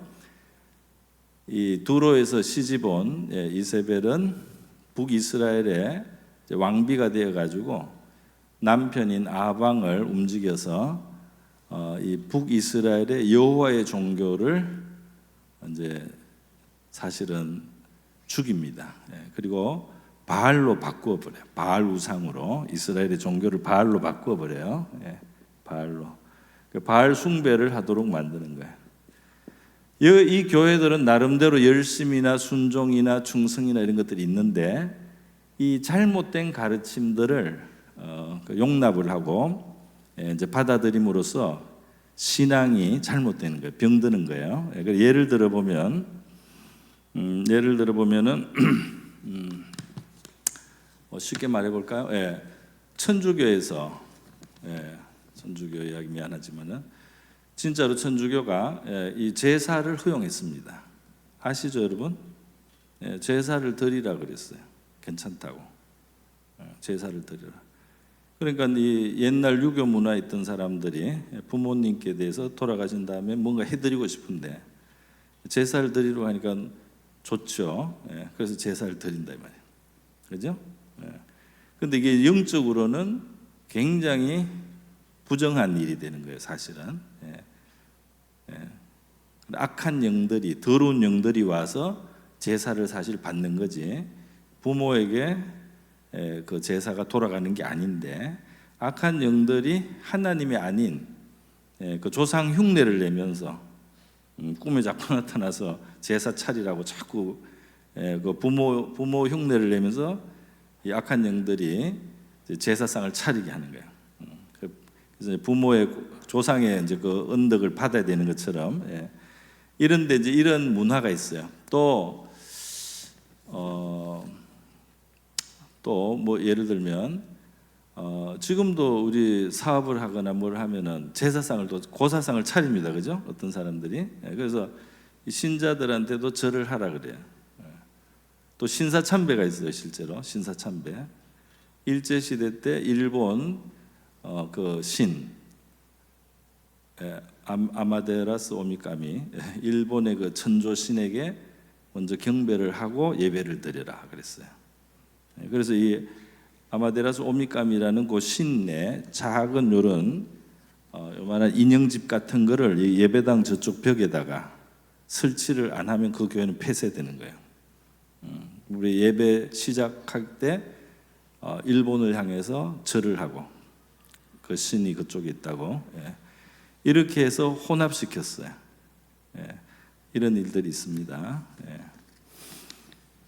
이 두로에서 시집온 이세벨은 북이스라엘의 왕비가 되어 가지고 남편인 아방을 움직여서 이 북이스라엘의 여호와의 종교를 이제 사실은 죽입니다. 그리고 바알로 바꾸어 버려요. 바알 우상으로 이스라엘의 종교를 바알로 바꾸어 버려요. 바알로. 바알 숭배를 하도록 만드는 거예요. 이 교회들은 나름대로 열심이나 순종이나 충성이나 이런 것들이 있는데 이 잘못된 가르침들을 용납을 하고 이제 받아들임으로써 신앙이 잘못되는 거예요. 병드는 거예요. 예를 들어 보면은 쉽게 말해 볼까요? 천주교에서 천주교 이야기 미안하지만은 진짜로 천주교가 이 제사를 허용했습니다. 아시죠, 여러분? 제사를 드리라 그랬어요. 괜찮다고. 제사를 드리라. 그러니까 이 옛날 유교 문화에 있던 사람들이 부모님께 대해서 돌아가신 다음에 뭔가 해드리고 싶은데 제사를 드리러 하니까 좋죠. 그래서 제사를 드린다 이 말이에요. 그죠? 근데 이게 영적으로는 굉장히 부정한 일이 되는 거예요, 사실은. 악한 영들이, 더러운 영들이 와서 제사를 사실 받는 거지 부모에게 그 제사가 돌아가는 게 아닌데 악한 영들이 하나님이 아닌 그 조상 흉내를 내면서 꿈에 자꾸 나타나서 제사 차리라고 자꾸 그 부모 흉내를 내면서 이 악한 영들이 제사상을 차리게 하는 거예요. 그래서 부모의 조상의 이제 그 언덕을 받아야 되는 것처럼 이런데 이제 이런 문화가 있어요. 또 뭐 예를 들면 지금도 우리 사업을 하거나 뭘 하면은 제사상을 또 고사상을 차립니다, 그죠? 어떤 사람들이. 그래서 신자들한테도 절을 하라 그래요. 또 신사참배가 있어요, 실제로 신사참배. 일제 시대 때 일본 그 신 아마데라스 오미카미 일본의 그 천조 신에게 먼저 경배를 하고 예배를 드려라 그랬어요. 그래서 이 아마데라스 오미카미라는 그 신의 작은 요런 요만한 인형집 같은 거를 예배당 저쪽 벽에다가 설치를 안 하면 그 교회는 폐쇄되는 거예요. 우리 예배 시작할 때 일본을 향해서 절을 하고 그 신이 그쪽에 있다고 이렇게 해서 혼합시켰어요. 이런 일들이 있습니다.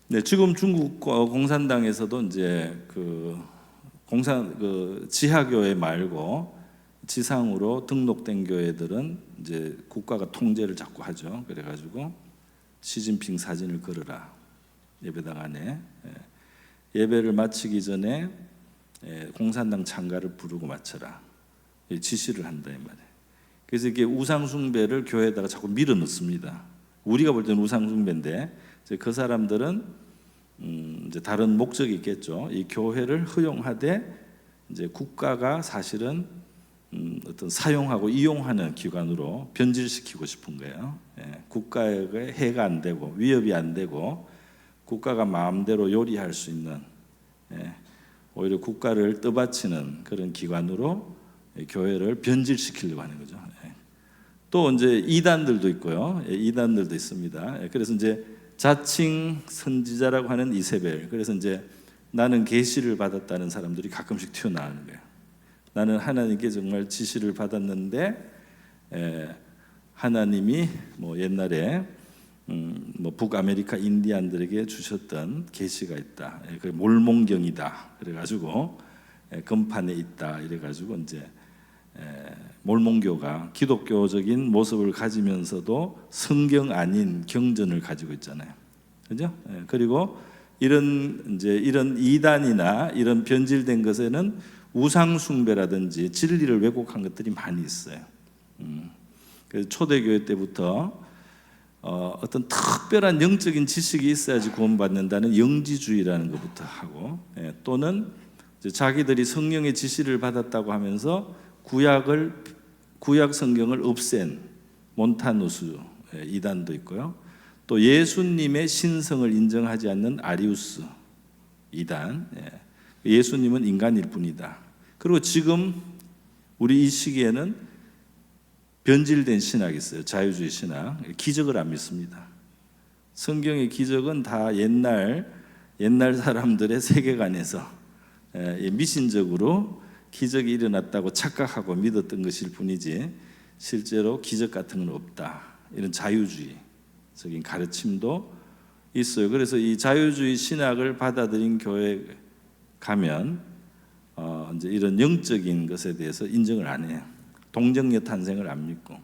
네, 지금 중국 공산당에서도 이제 그 지하교회 말고 지상으로 등록된 교회들은 이제 국가가 통제를 자꾸 하죠. 그래가지고 시진핑 사진을 걸어라 예배당 안에. 예배를 마치기 전에 공산당 찬가를 부르고 마쳐라 지시를 한다 이 말이에요. 그래서 이게 우상 숭배를 교회에다가 자꾸 밀어 넣습니다. 우리가 볼 때는 우상 숭배인데 그 사람들은 이제 다른 목적이 있겠죠. 이 교회를 허용하되 이제 국가가 사실은 어떤 사용하고 이용하는 기관으로 변질시키고 싶은 거예요. 국가에게 해가 안 되고 위협이 안 되고 국가가 마음대로 요리할 수 있는 오히려 국가를 떠받치는 그런 기관으로 교회를 변질시키려고 하는 거죠. 또 이제 이단들도 있고요. 이단들도 있습니다. 그래서 이제 자칭 선지자라고 하는 이세벨. 그래서 이제 나는 계시를 받았다는 사람들이 가끔씩 튀어나오는 거예요. 나는 하나님께 정말 지시를 받았는데 하나님이 뭐 옛날에 뭐 북아메리카 인디안들에게 주셨던 계시가 있다. 그 몰몬경이다. 그래가지고 건판에 있다. 이래가지고 이제 몰몬교가 기독교적인 모습을 가지면서도 성경 아닌 경전을 가지고 있잖아요. 그죠? 그리고 이런 이단이나 이런 변질된 것에는 우상 숭배라든지 진리를 왜곡한 것들이 많이 있어요. 그래서 초대교회 때부터 어떤 특별한 영적인 지식이 있어야지 구원받는다는 영지주의라는 것부터 하고, 또는 자기들이 성령의 지시를 받았다고 하면서 구약 성경을 없앤 몬타누스 이단도 있고요. 또 예수님의 신성을 인정하지 않는 아리우스 이단, 예수님은 인간일 뿐이다. 그리고 지금 우리 이 시기에는 변질된 신학이 있어요. 자유주의 신학. 기적을 안 믿습니다. 성경의 기적은 다 옛날 사람들의 세계관에서 미신적으로 기적이 일어났다고 착각하고 믿었던 것일 뿐이지 실제로 기적 같은 건 없다. 이런 자유주의적인 가르침도 있어요. 그래서 이 자유주의 신학을 받아들인 교회에 가면 이제 이런 영적인 것에 대해서 인정을 안 해요. 동정녀 탄생을 안 믿고,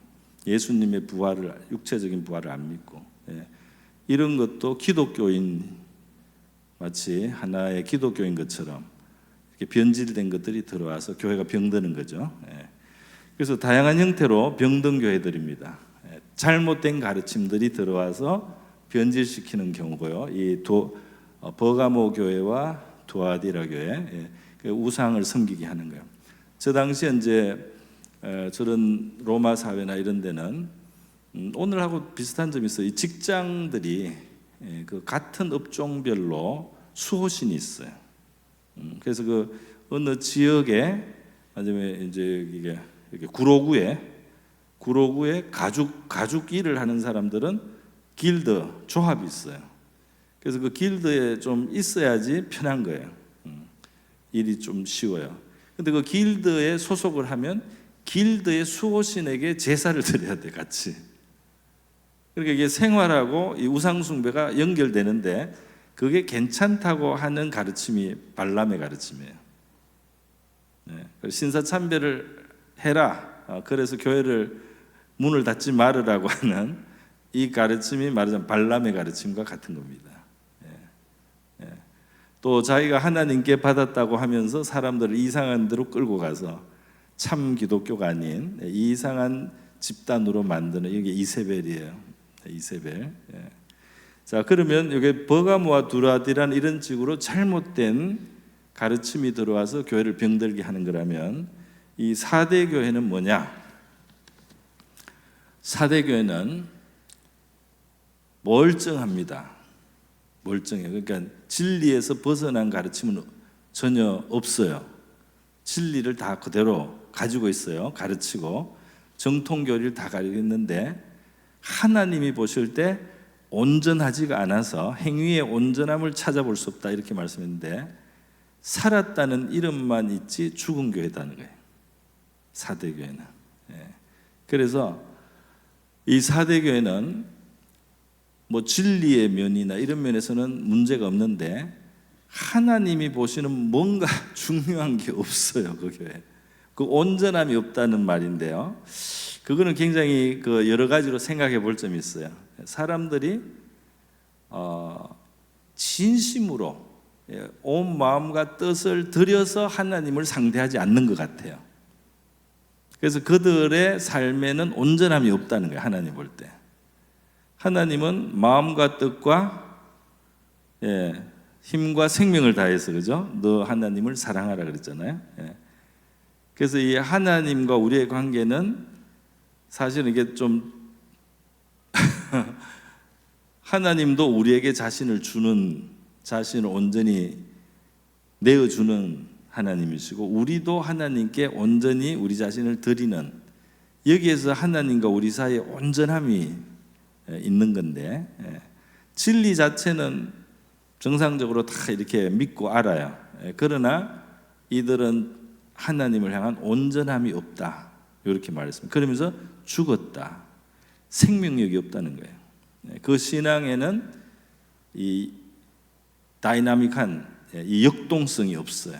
예수님의 부활을, 육체적인 부활을 안 믿고, 이런 것도 기독교인, 마치 하나의 기독교인 것처럼 이렇게 변질된 것들이 들어와서 교회가 병드는 거죠. 그래서 다양한 형태로 병든 교회들입니다. 잘못된 가르침들이 들어와서 변질시키는 경우고요. 이 버가모 교회와 두아디라 교회, 우상을 섬기게 하는 거예요. 저 당시에 이제 저런 로마 사회나 이런 데는 오늘하고 비슷한 점이 있어요. 이 직장들이 그 같은 업종별로 수호신이 있어요. 그래서 그 어느 지역에, 아니면 이제 이게 구로구에 가죽 일을 하는 사람들은 길드 조합이 있어요. 그래서 그 길드에 좀 있어야지 편한 거예요. 일이 좀 쉬워요. 근데 그 길드에 소속을 하면 길드의 수호신에게 제사를 드려야 돼, 같이. 그러니까 이게 생활하고 이 우상 숭배가 연결되는데, 그게 괜찮다고 하는 가르침이 발람의 가르침이에요. 신사참배를 해라. 그래서 교회를 문을 닫지 말으라고 하는 이 가르침이 말하자면 발람의 가르침과 같은 겁니다. 또 자기가 하나님께 받았다고 하면서 사람들을 이상한 데로 끌고 가서 참 기독교가 아닌 이상한 집단으로 만드는, 이게 이세벨이에요. 이세벨. 자, 그러면 이게 버가모와 두라디라는 이런 식으로 잘못된 가르침이 들어와서 교회를 병들게 하는 거라면, 이 4대 교회는 뭐냐? 4대 교회는 멀쩡합니다. 멀쩡해요. 그러니까 진리에서 벗어난 가르침은 전혀 없어요. 진리를 다 그대로 가지고 있어요. 가르치고 정통교리를 다 가지고 있는데, 하나님이 보실 때 온전하지가 않아서 행위의 온전함을 찾아볼 수 없다, 이렇게 말씀했는데, 살았다는 이름만 있지 죽은 교회다는 거예요. 4대 교회는. 그래서 이 4대 교회는 뭐 진리의 면이나 이런 면에서는 문제가 없는데, 하나님이 보시는 뭔가 중요한 게 없어요. 그 교회. 그 온전함이 없다는 말인데요. 그거는 굉장히 그 여러 가지로 생각해 볼 점이 있어요. 사람들이 진심으로 온 마음과 뜻을 들여서 하나님을 상대하지 않는 것 같아요. 그래서 그들의 삶에는 온전함이 없다는 거예요. 하나님 볼 때. 하나님은 마음과 뜻과 힘과 생명을 다해서, 그죠? 너 하나님을 사랑하라 그랬잖아요. 그래서 이 하나님과 우리의 관계는 사실은 이게 좀 하나님도 우리에게 자신을 온전히 내어주는 하나님이시고, 우리도 하나님께 온전히 우리 자신을 드리는, 여기에서 하나님과 우리 사이에 온전함이 있는 건데, 진리 자체는 정상적으로 다 이렇게 믿고 알아요. 그러나 이들은 하나님을 향한 온전함이 없다, 이렇게 말했습니다. 그러면서 죽었다, 생명력이 없다는 거예요. 그 신앙에는 이 다이나믹한 이 역동성이 없어요.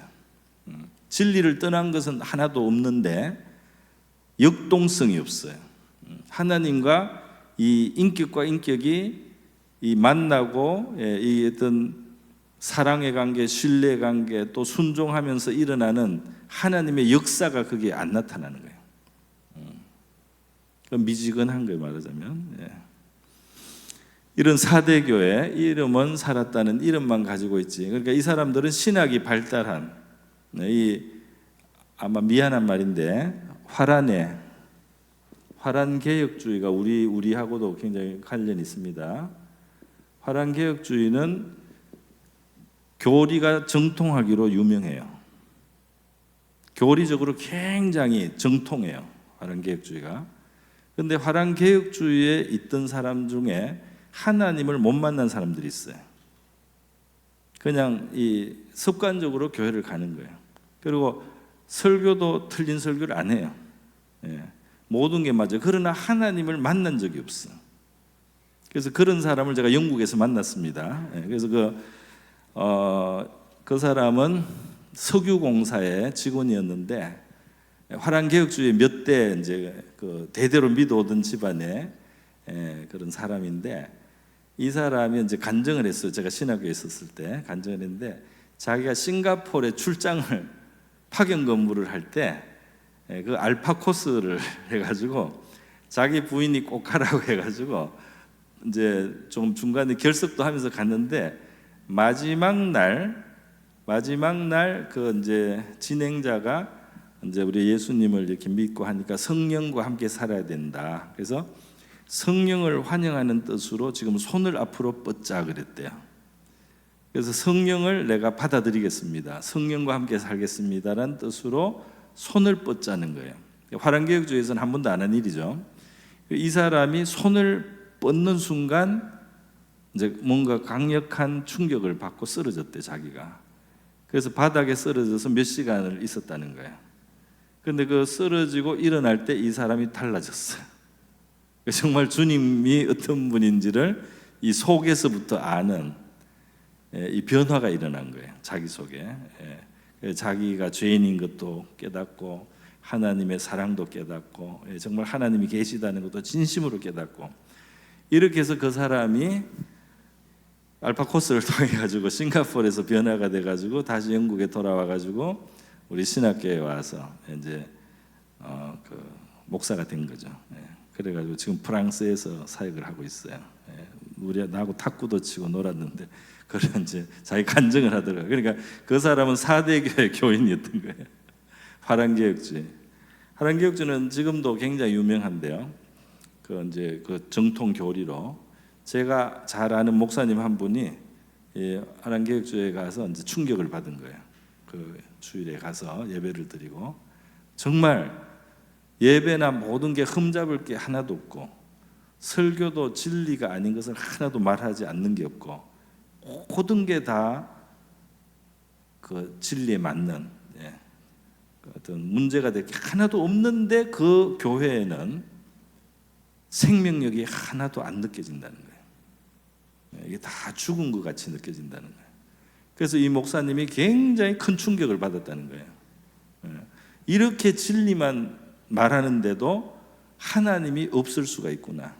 진리를 떠난 것은 하나도 없는데 역동성이 없어요. 하나님과 이 인격과 인격이 이 만나고, 이 어떤 사랑의 관계, 신뢰의 관계, 또 순종하면서 일어나는 하나님의 역사가 그게 안 나타나는 거예요. 미지근한 걸 말하자면. 이런 사대교회, 이름은 살았다는 이름만 가지고 있지. 그러니까 이 사람들은 신학이 발달한, 이 아마 미안한 말인데 화란 개혁주의가 우리하고도 굉장히 관련이 있습니다. 화란 개혁주의는 교리가 정통하기로 유명해요. 교리적으로 굉장히 정통해요, 화란 개혁주의가. 그런데 화란 개혁주의에 있던 사람 중에 하나님을 못 만난 사람들이 있어요. 그냥 이 습관적으로 교회를 가는 거예요. 그리고 설교도 틀린 설교를 안 해요. 모든 게 맞아요. 그러나 하나님을 만난 적이 없어. 그래서 그런 사람을 제가 영국에서 만났습니다. 그래서 그 사람은 석유공사의 직원이었는데 화랑개혁주의 몇 대 이제 그 대대로 믿어오던 집안의 그런 사람인데, 이 사람이 이제 간증을 했어요. 제가 신학교에 있었을 때 간증을 했는데, 자기가 싱가포르에 출장을 파견 근무를 할 때 그 알파 코스를 해가지고 자기 부인이 꼭 가라고 해가지고 이제 좀 중간에 결석도 하면서 갔는데, 마지막 날 그 이제 진행자가 이제 우리 예수님을 이렇게 믿고 하니까 성령과 함께 살아야 된다. 그래서 성령을 환영하는 뜻으로 지금 손을 앞으로 뻗자 그랬대요. 그래서 성령을 내가 받아들이겠습니다, 성령과 함께 살겠습니다라는 뜻으로 손을 뻗자는 거예요. 화랑개혁주의에서는 한 번도 안 한 일이죠. 이 사람이 손을 뻗는 순간 이제 뭔가 강력한 충격을 받고 쓰러졌대, 자기가. 그래서 바닥에 쓰러져서 몇 시간을 있었다는 거예요. 근데 그 쓰러지고 일어날 때 이 사람이 달라졌어요. 정말 주님이 어떤 분인지를 이 속에서부터 아는 이 변화가 일어난 거예요, 자기 속에. 자기가 죄인인 것도 깨닫고 하나님의 사랑도 깨닫고 정말 하나님이 계시다는 것도 진심으로 깨닫고, 이렇게 해서 그 사람이 알파 코스를 통해 가지고 싱가포르에서 변화가 돼 가지고 다시 영국에 돌아와 가지고 우리 신학교에 와서 이제 그 목사가 된 거죠. 그래 가지고 지금 프랑스에서 사역을 하고 있어요. 우리 나하고 탁구도 치고 놀았는데 그런 이제 자기 간증을 하더라고요. 그러니까 그 사람은 4대 교회 교인이었던 거예요. 화랑개혁주의. 화랑개혁주는 지금도 굉장히 유명한데요. 그 이제 그 정통 교리로 제가 잘 아는 목사님 한 분이 화랑개혁주에 가서 이제 충격을 받은 거예요. 그 주일에 가서 예배를 드리고 정말 예배나 모든 게 흠잡을 게 하나도 없고, 설교도 진리가 아닌 것을 하나도 말하지 않는 게 없고, 모든 게 다 그 진리에 맞는 어떤 문제가 될 게 하나도 없는데 그 교회에는 생명력이 하나도 안 느껴진다는 거예요. 이게 다 죽은 것 같이 느껴진다는 거예요. 그래서 이 목사님이 굉장히 큰 충격을 받았다는 거예요. 이렇게 진리만 말하는데도 하나님이 없을 수가 있구나.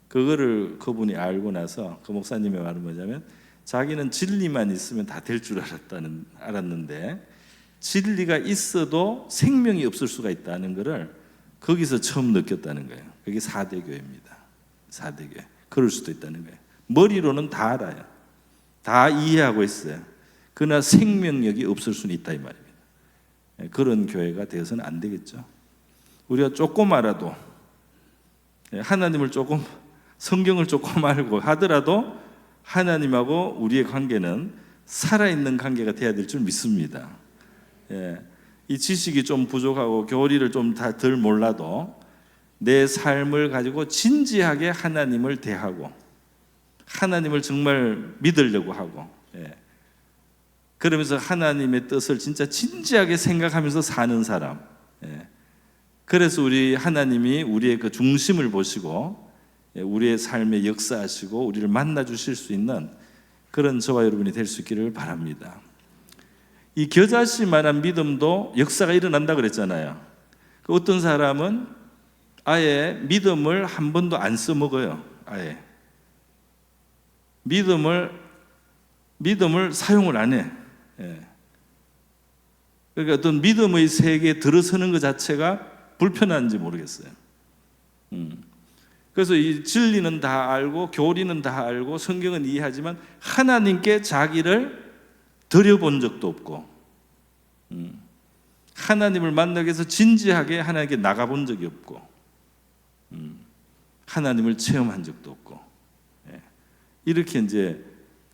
그거를 그분이 알고 나서 그 목사님의 말은 뭐냐면, 자기는 진리만 있으면 다 될 줄 알았는데 진리가 있어도 생명이 없을 수가 있다는 것을 거기서 처음 느꼈다는 거예요. 그게 4대 교회입니다. 4대 교회. 그럴 수도 있다는 거예요. 머리로는 다 알아요. 다 이해하고 있어요. 그러나 생명력이 없을 수는 있다 이 말입니다. 그런 교회가 되어서는 안 되겠죠. 우리가 조금 알아도, 하나님을 조금, 성경을 조금 알고 하더라도 하나님하고 우리의 관계는 살아있는 관계가 돼야 될 줄 믿습니다. 이 지식이 좀 부족하고 교리를 좀 다 덜 몰라도 내 삶을 가지고 진지하게 하나님을 대하고 하나님을 정말 믿으려고 하고, 그러면서 하나님의 뜻을 진짜 진지하게 생각하면서 사는 사람. 그래서 우리 하나님이 우리의 그 중심을 보시고 우리의 삶에 역사하시고 우리를 만나 주실 수 있는 그런 저와 여러분이 될 수 있기를 바랍니다. 이 겨자씨만한 믿음도 역사가 일어난다 그랬잖아요. 어떤 사람은 아예 믿음을 한 번도 안 써먹어요. 아예 믿음을 사용을 안 해. 그러니까 어떤 믿음의 세계에 들어서는 것 자체가 불편한지 모르겠어요. 그래서 이 진리는 다 알고 교리는 다 알고 성경은 이해하지만 하나님께 자기를 드려본 적도 없고 하나님을 만나기 위해서 진지하게 하나님께 나가본 적이 없고 하나님을 체험한 적도 없고 이렇게 이제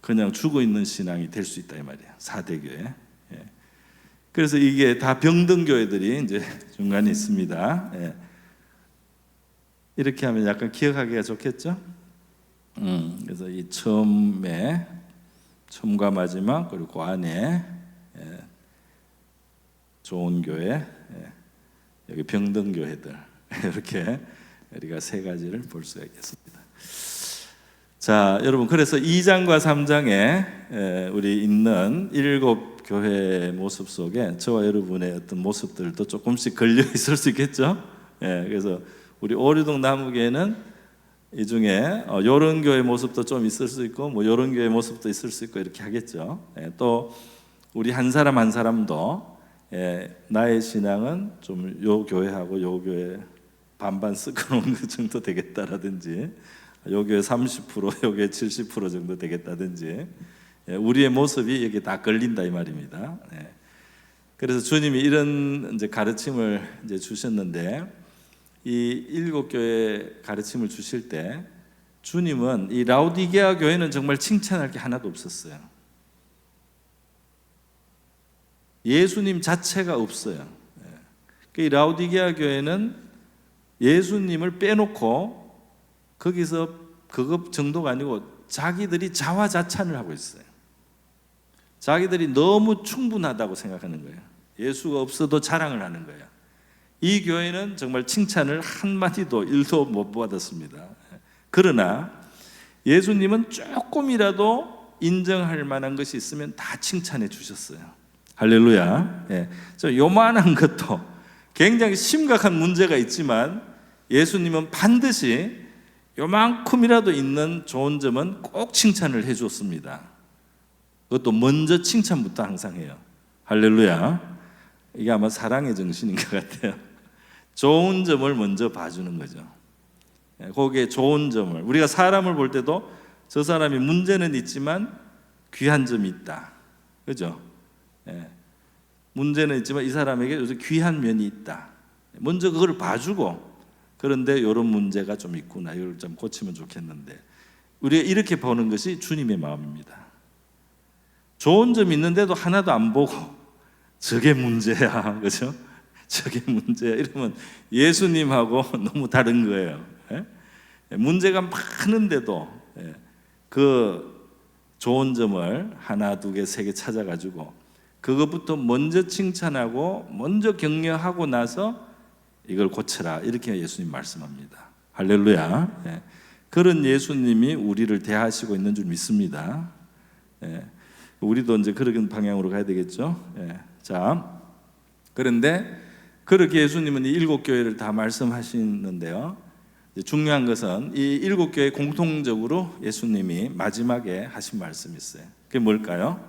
그냥 죽어 있는 신앙이 될 수 있다 이 말이에요. 4대 교회. 그래서 이게 다 병든 교회들이 이제 중간에 있습니다. 이렇게 하면 약간 기억하기가 좋겠죠? 그래서 이 처음과 마지막 그리고 그 안에 좋은 교회, 여기 병든 교회들 이렇게 우리가 세 가지를 볼 수가 있겠습니다. 자, 여러분 그래서 2장과 3장에 우리 있는 7 교회의 모습 속에 저와 여러분의 어떤 모습들도 조금씩 걸려 있을 수 있겠죠? 그래서 우리 오류동 나무교회는 이 중에 요런 교회 모습도 좀 있을 수 있고 뭐 요런 교회 모습도 있을 수 있고 이렇게 하겠죠. 또 우리 한 사람 한 사람도 나의 신앙은 좀 요 교회하고 요 교회 반반 섞어놓은 그 정도 되겠다라든지 요 교회 30%, 요 교회 70% 정도 되겠다든지 우리의 모습이 여기 다 걸린다 이 말입니다. 그래서 주님이 이런 이제 가르침을 이제 주셨는데 이 7 교회 가르침을 주실 때 주님은 이 라오디게아 교회는 정말 칭찬할 게 하나도 없었어요. 예수님 자체가 없어요. 이 라오디게아 교회는 예수님을 빼놓고 거기서 그것 정도가 아니고 자기들이 자화자찬을 하고 있어요. 자기들이 너무 충분하다고 생각하는 거예요. 예수가 없어도 자랑을 하는 거예요. 이 교회는 정말 칭찬을 한마디도 1도 못 받았습니다. 그러나 예수님은 조금이라도 인정할 만한 것이 있으면 다 칭찬해 주셨어요. 할렐루야. 요만한 것도 굉장히 심각한 문제가 있지만 예수님은 반드시 요만큼이라도 있는 좋은 점은 꼭 칭찬을 해 주었습니다. 그것도 먼저 칭찬부터 항상 해요. 할렐루야. 이게 아마 사랑의 정신인 것 같아요. 좋은 점을 먼저 봐주는 거죠. 거기에 좋은 점을, 우리가 사람을 볼 때도 저 사람이 문제는 있지만 귀한 점이 있다, 그죠? 문제는 있지만 이 사람에게 요새 귀한 면이 있다. 먼저 그걸 봐주고, 그런데 이런 문제가 좀 있구나, 이걸 좀 고치면 좋겠는데, 우리가 이렇게 보는 것이 주님의 마음입니다. 좋은 점이 있는데도 하나도 안 보고 저게 문제야, 그죠? 저게 문제야 이러면 예수님하고 너무 다른 거예요. 문제가 많은데도 그 좋은 점을 하나, 두 개, 세 개 찾아가지고 그것부터 먼저 칭찬하고 먼저 격려하고 나서 이걸 고쳐라, 이렇게 예수님 말씀합니다. 할렐루야. 그런 예수님이 우리를 대하시고 있는 줄 믿습니다. 우리도 이제 그런 방향으로 가야 되겠죠. 자, 그런데 그렇게 예수님은 이 7 교회를 다 말씀하시는데요, 중요한 것은 이 7 교회 공통적으로 예수님이 마지막에 하신 말씀이 있어요. 그게 뭘까요?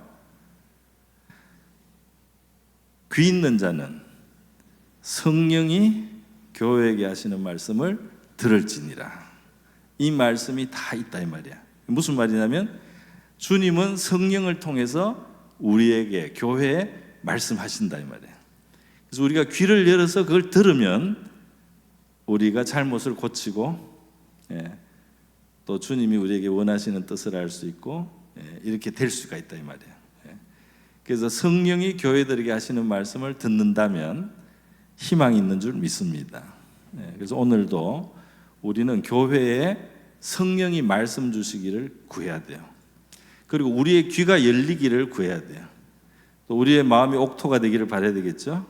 귀 있는 자는 성령이 교회에게 하시는 말씀을 들을지니라. 이 말씀이 다 있다 이 말이야. 무슨 말이냐면 주님은 성령을 통해서 우리에게, 교회에 말씀하신다 이 말이에요. 그래서 우리가 귀를 열어서 그걸 들으면 우리가 잘못을 고치고 또 주님이 우리에게 원하시는 뜻을 알 수 있고 이렇게 될 수가 있다 이 말이에요. 그래서 성령이 교회들에게 하시는 말씀을 듣는다면 희망이 있는 줄 믿습니다. 그래서 오늘도 우리는 교회에 성령이 말씀 주시기를 구해야 돼요. 그리고 우리의 귀가 열리기를 구해야 돼요. 또 우리의 마음이 옥토가 되기를 바라야 되겠죠.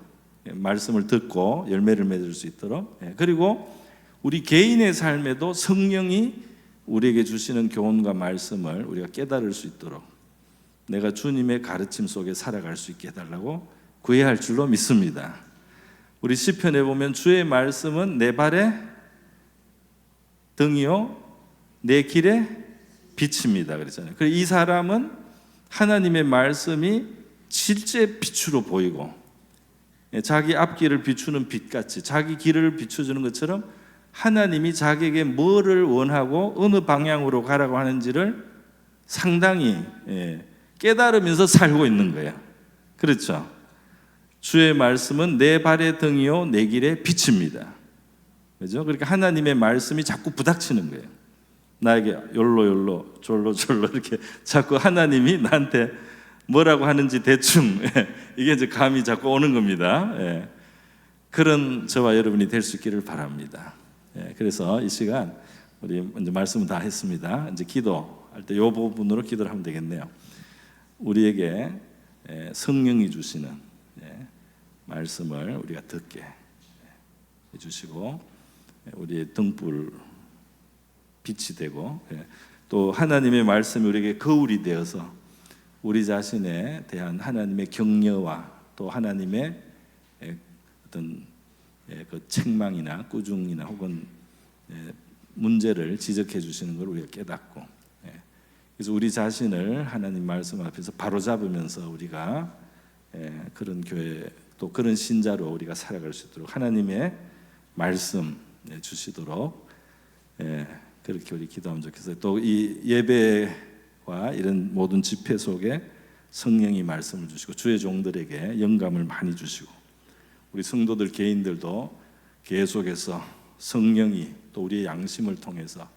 말씀을 듣고 열매를 맺을 수 있도록. 그리고 우리 개인의 삶에도 성령이 우리에게 주시는 교훈과 말씀을 우리가 깨달을 수 있도록 내가 주님의 가르침 속에 살아갈 수 있게 해달라고 구해야 할 줄로 믿습니다. 우리 시편에 보면 주의 말씀은 내 발의 등이요 내 길의 빛입니다 그랬잖아요. 그래서 이 사람은 하나님의 말씀이 실제 빛으로 보이고 자기 앞길을 비추는 빛같이 자기 길을 비춰주는 것처럼 하나님이 자기에게 뭐를 원하고 어느 방향으로 가라고 하는지를 상당히 깨달으면서 살고 있는 거예요. 그렇죠? 주의 말씀은 내 발의 등이요 내 길의 빛입니다. 그죠? 그러니까 하나님의 말씀이 자꾸 부닥치는 거예요. 나에게 열로 졸로 이렇게 자꾸 하나님이 나한테 뭐라고 하는지 대충 이게 이제 감이 자꾸 오는 겁니다. 그런 저와 여러분이 될 수 있기를 바랍니다. 그래서 이 시간 우리 먼저 말씀은 다 했습니다. 이제 기도할 때 이 부분으로 기도를 하면 되겠네요. 우리에게 성령이 주시는 말씀을 우리가 듣게 해주시고 우리의 등불 빛이 되고 또 하나님의 말씀이 우리에게 거울이 되어서 우리 자신에 대한 하나님의 격려와 또 하나님의 어떤 그 책망이나 꾸중이나 혹은 문제를 지적해 주시는 걸 우리가 깨닫고 그래서 우리 자신을 하나님 말씀 앞에서 바로잡으면서 우리가 그런 교회 또 그런 신자로 우리가 살아갈 수 있도록 하나님의 말씀 주시도록 그렇게 우리 기도하면 좋겠어요. 또 이 예배와 이런 모든 집회 속에 성령이 말씀을 주시고 주의 종들에게 영감을 많이 주시고 우리 성도들 개인들도 계속해서 성령이 또 우리의 양심을 통해서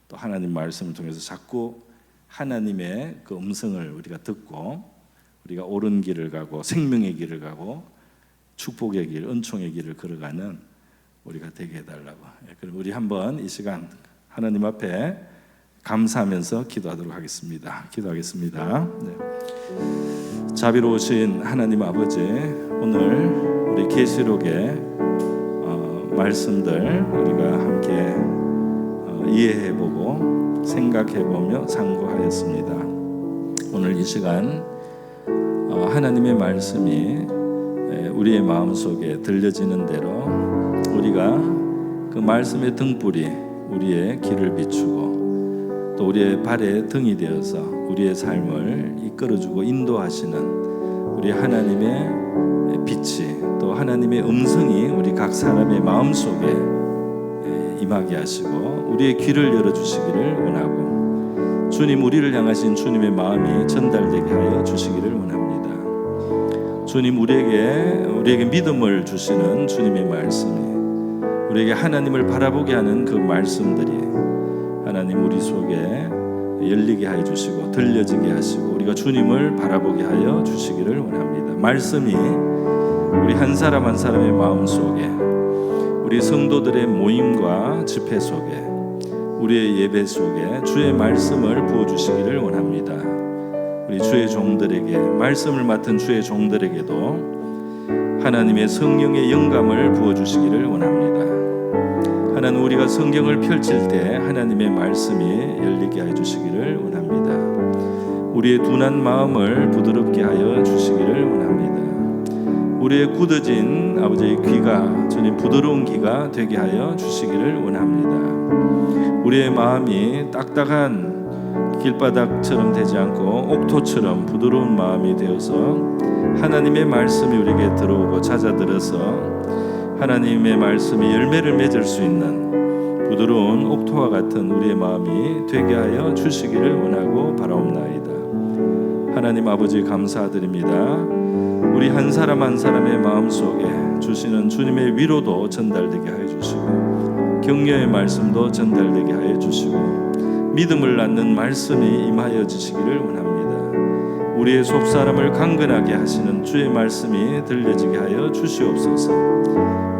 또 하나님 말씀을 통해서 자꾸 하나님의 그 음성을 우리가 듣고 우리가 옳은 길을 가고 생명의 길을 가고 축복의 길, 은총의 길을 걸어가는 우리가 되게 해달라고. 그럼 우리 한번 이 시간 하나님 앞에 감사하면서 기도하도록 하겠습니다. 기도하겠습니다. 자비로우신 하나님 아버지, 오늘 우리 계시록의 말씀들 우리가 함께 이해해보고 생각해보며 참고하였습니다. 오늘 이 시간 하나님의 말씀이 우리의 마음속에 들려지는 대로 우리가 그 말씀의 등불이 우리의 길을 비추고 또 우리의 발의 등이 되어서 우리의 삶을 이끌어주고 인도하시는 우리 하나님의 빛이 또 하나님의 음성이 우리 각 사람의 마음속에 임하게 하시고 우리의 귀를 열어주시기를 원하고 주님 우리를 향하신 주님의 마음이 전달되게 하여 주시기를 원합니다. 주님 우리에게 믿음을 주시는 주님의 말씀이 우리에게 하나님을 바라보게 하는 그 말씀들이 하나님 우리 속에 열리게 하여 주시고 들려지게 하시고 우리가 주님을 바라보게 하여 주시기를 원합니다. 말씀이 우리 한 사람 한 사람의 마음 속에 우리 성도들의 모임과 집회 속에 우리의 예배 속에 주의 말씀을 부어주시기를 원합니다. 우리 주의 종들에게 말씀을 맡은 주의 종들에게도 하나님의 성령의 영감을 부어주시기를 원합니다. 하나님 우리가 성경을 펼칠 때 하나님의 말씀이 열리게 하여 주시기를 원합니다. 우리의 둔한 마음을 부드럽게 하여 주시기를 원합니다. 우리의 굳어진 아버지의 귀가 주님 부드러운 귀가 되게 하여 주시기를 원합니다. 우리의 마음이 딱딱한 길바닥처럼 되지 않고 옥토처럼 부드러운 마음이 되어서 하나님의 말씀이 우리에게 들어오고 찾아들어서 하나님의 말씀이 열매를 맺을 수 있는 부드러운 옥토와 같은 우리의 마음이 되게 하여 주시기를 원하고 바라옵나이다. 하나님 아버지 감사드립니다. 우리 한 사람 한 사람의 마음속에 주시는 주님의 위로도 전달되게 하여 주시고 격려의 말씀도 전달되게 하여 주시고 믿음을 낳는 말씀이 임하여 주시기를 원합니다. 우리의 속사람을 강건하게 하시는 주의 말씀이 들려지게 하여 주시옵소서.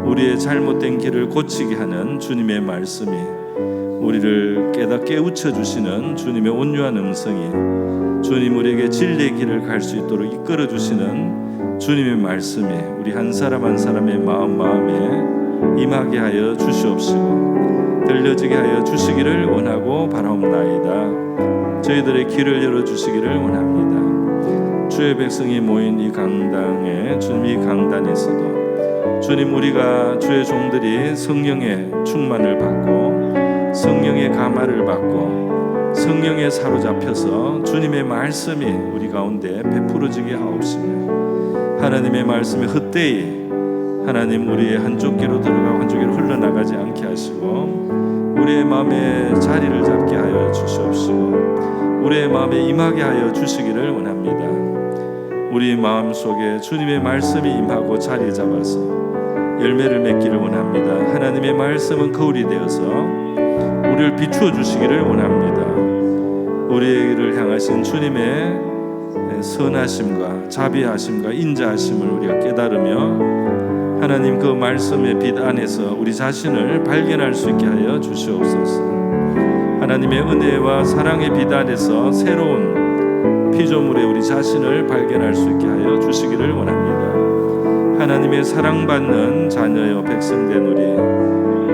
우리의 잘못된 길을 고치게 하는 주님의 말씀이 우리를 깨닫게 웃쳐주시는 주님의 온유한 음성이 주님 우리에게 진리의 길을 갈 수 있도록 이끌어주시는 주님의 말씀이 우리 한 사람 한 사람의 마음에 임하게 하여 주시옵시고 들려지게 하여 주시기를 원하고 바라옵나이다. 저희들의 길을 열어주시기를 원합니다. 주의 백성이 모인 이 강당에 주님 이 강단에서도 주님 우리가 주의 종들이 성령의 충만을 받고 성령의 감화를 받고 성령에 사로잡혀서 주님의 말씀이 우리 가운데 베풀어지게 하옵시며 하나님의 말씀이 헛되이 하나님 우리의 한쪽 귀로 들어가고 한쪽 귀로 흘러나가지 않게 하시고 우리의 마음에 자리를 잡게 하여 주시옵시고 우리의 마음에 임하게 하여 주시기를 원합니다. 우리 마음속에 주님의 말씀이 임하고 자리 잡아서 열매를 맺기를 원합니다. 하나님의 말씀은 거울이 되어서 우리를 비추어 주시기를 원합니다. 우리를 향하신 주님의 선하심과 자비하심과 인자하심을 우리가 깨달으며 하나님 그 말씀의 빛 안에서 우리 자신을 발견할 수 있게 하여 주시옵소서. 하나님의 은혜와 사랑의 빛 안에서 새로운 피조물의 우리 자신을 발견할 수 있게 하여 주시기를 원합니다. 하나님의 사랑받는 자녀여 백성된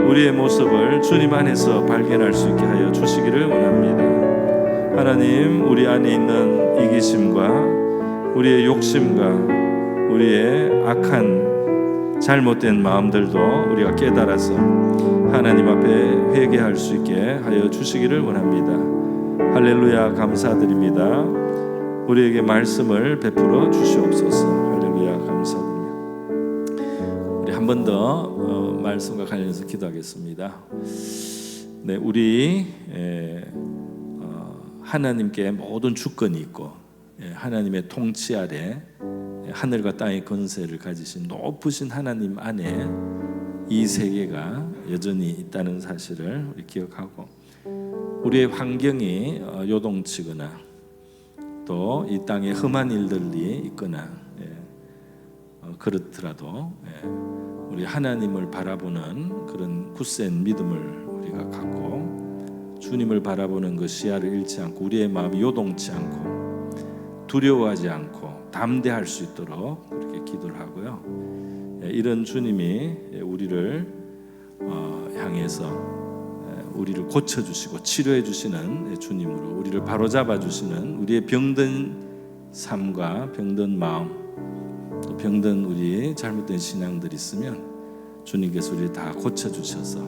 우리의 모습을 주님 안에서 발견할 수 있게 하여 주시기를 원합니다. 하나님 우리 안에 있는 이기심과 우리의 욕심과 우리의 악한 잘못된 마음들도 우리가 깨달아서 하나님 앞에 회개할 수 있게 하여 주시기를 원합니다. 할렐루야 감사드립니다. 우리에게 말씀을 베풀어 주시옵소서. 할렐루야 감사드립니다. 우리 한 번 더 말씀과 관련해서 기도하겠습니다. 네, 우리 하나님께 모든 주권이 있고 하나님의 통치 아래 하늘과 땅의 권세를 가지신 높으신 하나님 안에 이 세계가 여전히 있다는 사실을 우리 기억하고 우리의 환경이 요동치거나 또 이 땅에 험한 일들이 있거나 그렇더라도 우리 하나님을 바라보는 그런 굳센 믿음을 우리가 갖고 주님을 바라보는 그 시야를 잃지 않고 우리의 마음이 요동치 않고 두려워하지 않고 담대할 수 있도록 그렇게 기도를 하고요. 이런 주님이 우리를 향해서 우리를 고쳐주시고 치료해주시는 주님으로 우리를 바로잡아 주시는 우리의 병든 삶과 병든 마음 또 병든 우리 잘못된 신앙들이 있으면 주님께서 우리를 다 고쳐주셔서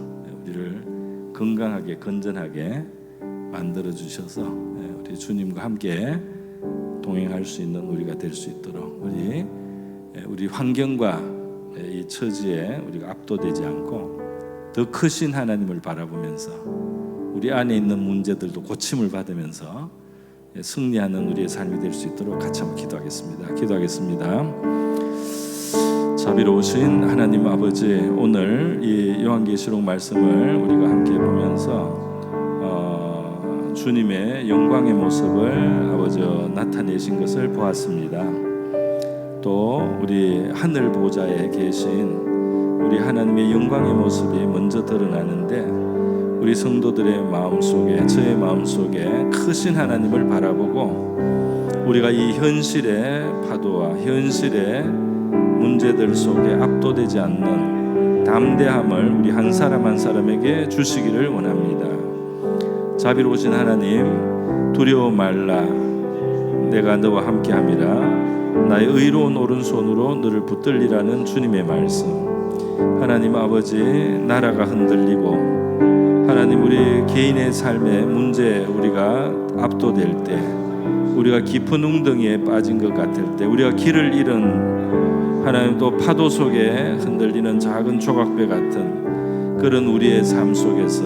우리를 건강하게 건전하게 만들어 주셔서 우리 주님과 함께 동행할 수 있는 우리가 될 수 있도록 우리 환경과 이 처지에 우리가 압도되지 않고 더 크신 하나님을 바라보면서 우리 안에 있는 문제들도 고침을 받으면서 승리하는 우리의 삶이 될 수 있도록 같이 한번 기도하겠습니다. 자비로우신 하나님 아버지, 오늘 이 요한계시록 말씀을 우리가 함께 보면서 주님의 영광의 모습을 아버지 나타내신 것을 보았습니다. 또 우리 하늘 보좌에 계신 우리 하나님의 영광의 모습이 먼저 드러나는데 우리 성도들의 마음속에 저의 마음속에 크신 하나님을 바라보고 우리가 이 현실의 파도와 현실의 문제들 속에 압도되지 않는 담대함을 우리 한 사람 한 사람에게 주시기를 원합니다. 자비로우신 하나님, 두려워 말라, 내가 너와 함께함이라, 나의 의로운 오른손으로 너를 붙들리라는 주님의 말씀. 하나님 아버지, 나라가 흔들리고 하나님 우리 개인의 삶의 문제 우리가 압도될 때, 우리가 깊은 웅덩이에 빠진 것 같을 때, 우리가 길을 잃은 하나님 또 파도 속에 흔들리는 작은 조각배 같은 그런 우리의 삶 속에서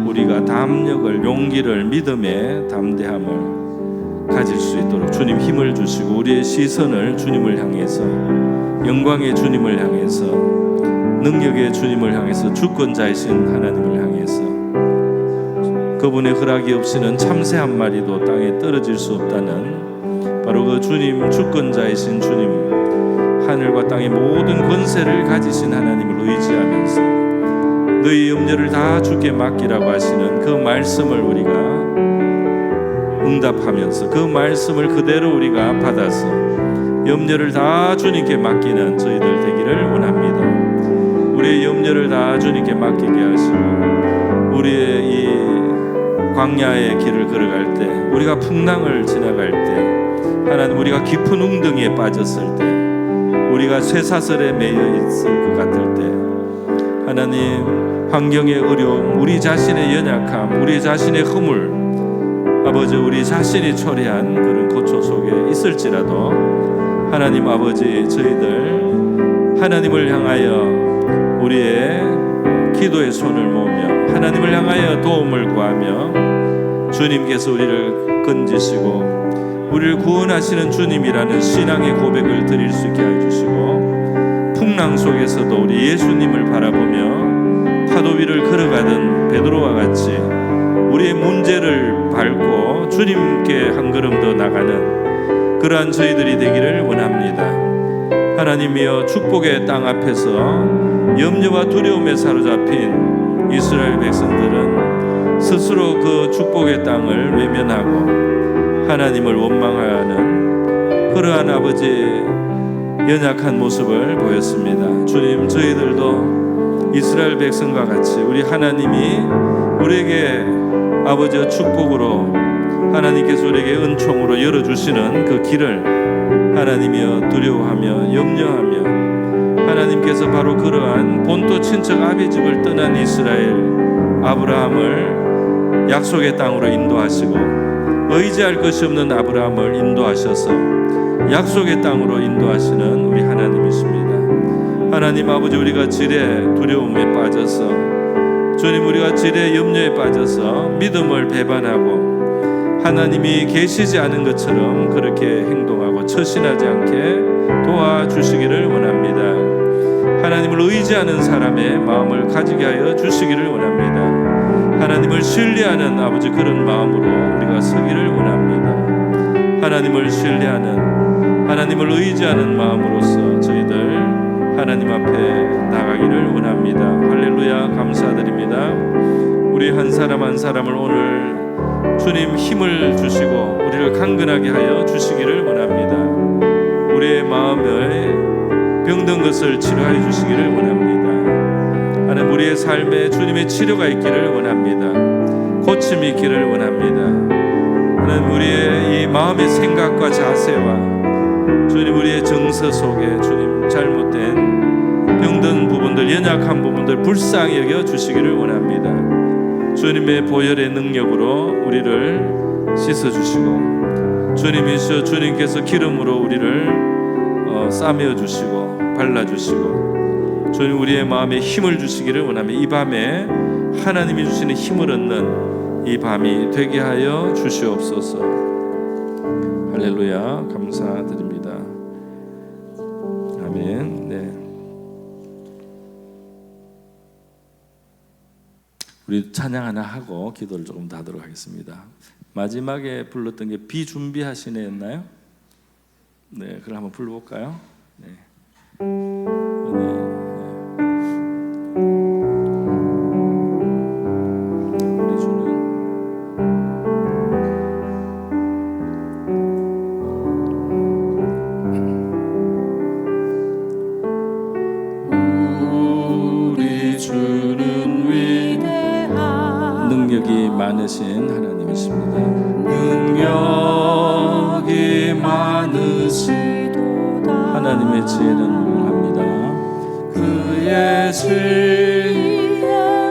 우리가 담력을, 용기를, 믿음의 담대함을 가질 수 있도록 주님 힘을 주시고 우리의 시선을 주님을 향해서, 영광의 주님을 향해서, 능력의 주님을 향해서, 주권자이신 하나님을 향해서 그분의 허락이 없이는 참새 한 마리도 땅에 떨어질 수 없다는 바로 그 주님, 주권자이신 주님, 하늘과 땅의 모든 권세를 가지신 하나님을 의지하면서 너희 염려를 다 주께 맡기라고 하시는 그 말씀을 우리가 응답하면서 그 말씀을 그대로 우리가 받아서 염려를 다 주님께 맡기는 저희들 되기를 원합니다. 우리의 염려를 다 주님께 맡기게 하시고 우리의 이 광야의 길을 걸어갈 때, 우리가 풍랑을 지나갈 때, 하나님 우리가 깊은 웅덩이에 빠졌을 때, 우리가 쇠사슬에 매여 있을 것 같을 때, 하나님 환경의 어려움, 우리 자신의 연약함, 우리 자신의 허물, 아버지 우리 자신이 초래한 그런 고초 속에 있을지라도 하나님 아버지 저희들 하나님을 향하여 우리의 기도의 손을 모으며 하나님을 향하여 도움을 구하며 주님께서 우리를 건지시고 우리를 구원하시는 주님이라는 신앙의 고백을 드릴 수 있게 해주시고 풍랑 속에서도 우리 예수님을 바라보며 파도 위를 걸어가던 베드로와 같이 우리의 문제를 밟고 주님께 한 걸음 더 나가는 그러한 저희들이 되기를 원합니다. 하나님이여, 축복의 땅 앞에서 염려와 두려움에 사로잡힌 이스라엘 백성들은 스스로 그 축복의 땅을 외면하고 하나님을 원망하는 그러한 아버지 연약한 모습을 보였습니다. 주님, 저희들도 이스라엘 백성과 같이 우리 하나님이 우리에게 아버지의 축복으로 하나님께서 우리에게 은총으로 열어주시는 그 길을 하나님이여 두려워하며 염려하며 하나님께서 바로 그러한 본토 친척 아비집을 떠난 이스라엘 아브라함을 약속의 땅으로 인도하시고 의지할 것이 없는 아브라함을 인도하셔서 약속의 땅으로 인도하시는 우리 하나님이십니다. 하나님 아버지, 우리가 질의 두려움에 빠져서 주님, 우리가 질의 염려에 빠져서 믿음을 배반하고 하나님이 계시지 않은 것처럼 그렇게 행동하고 처신하지 않게 도와주시기를 원합니다. 하나님을 의지하는 사람의 마음을 가지게 하여 주시기를 원합니다. 하나님을 신뢰하는 아버지 그런 마음으로 우리가 서기를 원합니다. 하나님을 신뢰하는, 하나님을 의지하는 마음으로서 저희들 하나님 앞에 나가기를 원합니다. 할렐루야, 감사드립니다. 우리 한 사람 한 사람을 오늘 주님 힘을 주시고 우리를 강건하게 하여 주시기를 원합니다. 우리의 마음에 병든 것을 치료하여 주시기를 원합니다. 하나님, 우리의 삶에 주님의 치료가 있기를 원합니다. 고침이 있기를 원합니다. 하나님, 우리의 이 마음의 생각과 자세와 주님, 우리의 정서 속에 주님 잘못된 병든 부분들, 연약한 부분들 불쌍히 여겨 주시기를 원합니다. 주님의 보혈의 능력으로 우리를 씻어주시고 주님이시여, 주님께서 기름으로 우리를 싸매어 주시고 발라주시고 주님, 우리의 마음에 힘을 주시기를 원하며 이 밤에 하나님이 주시는 힘을 얻는 이 밤이 되게 하여 주시옵소서. 할렐루야, 감사드립니다. 아멘. 네. 우리 찬양 하나 하고 기도를 조금 더 하도록 하겠습니다. 마지막에 불렀던 게 비준비하시네였나요? 네, 그걸 한번 불러볼까요? 네. 많으신 하나님이십니다. 능력이 많으시도다. 하나님의 지혜는 무궁합니다. 그의 지혜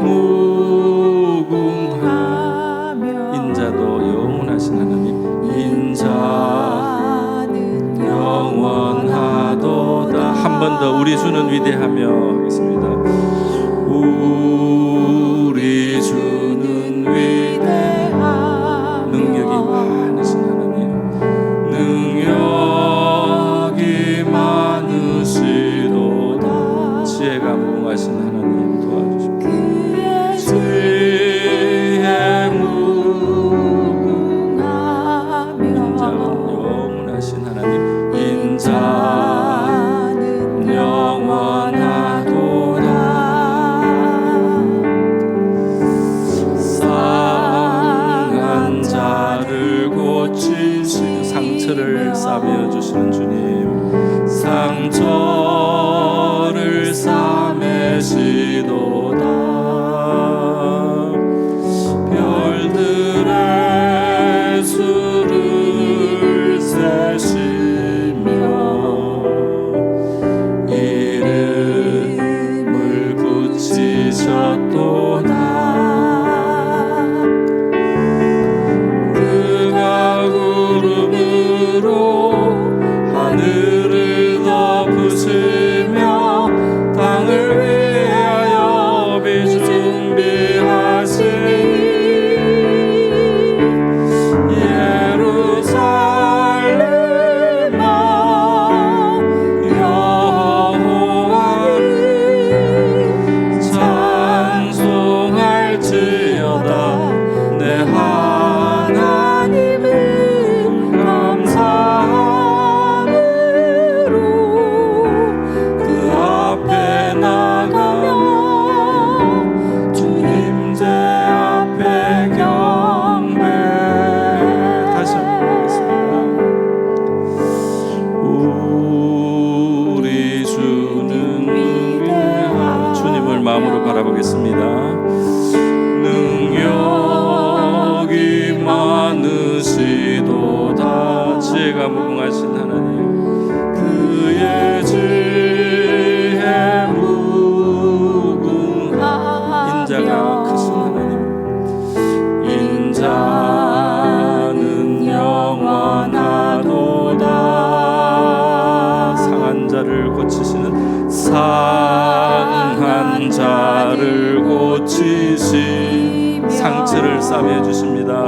무궁하며 인자도 영원하신 하나님, 인자는 영원하도다. 한 번 더 우리 주는 위대하며 하겠습니다. 우리 주는 위대하며 능력이 많으신 하나님, 능력이 많으시도다. 지혜가 무궁하신 하나님 도와주십시오. 그의 지혜 무궁하며 인자는 영원하신 하나님, 인자는 영원하도다. 상한 자를 고치시고 상처를 싸매어 주시는 주님, 상처를 싸매시도다. 별들의 수를 세시며 이름을 붙이셨도다. 그가 구름으로 하늘을 덮으셨 싸매 주십니다.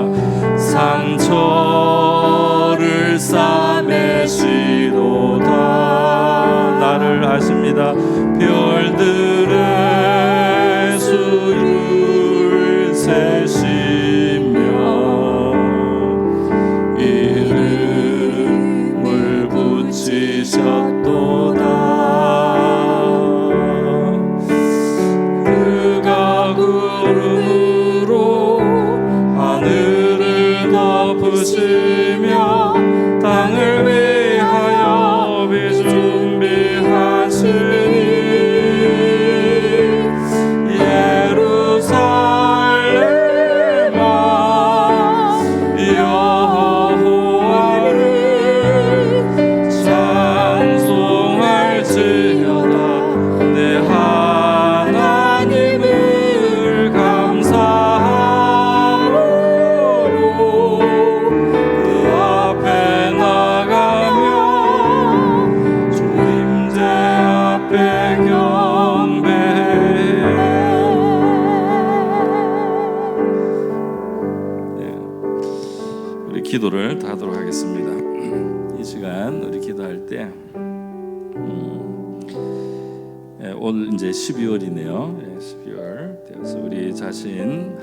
상처를 싸매시도다. 나를 아십니다. 별들의 수를 세시며 이름을 붙이셨도다. 그가 구름으로 하늘을 덮으시며 땅을 위하여 비 준비하시니 예루살렘아 여호와를 찬송할지어다. 내 하나님을 감사함으로 그 앞에 나가며 주 임재 앞에 경배해. 네, 우리 기도를 다 하도록 하겠습니다. 이 시간 우리 기도할 때 올 이제 12월이네요. 12월 되어서 우리 자신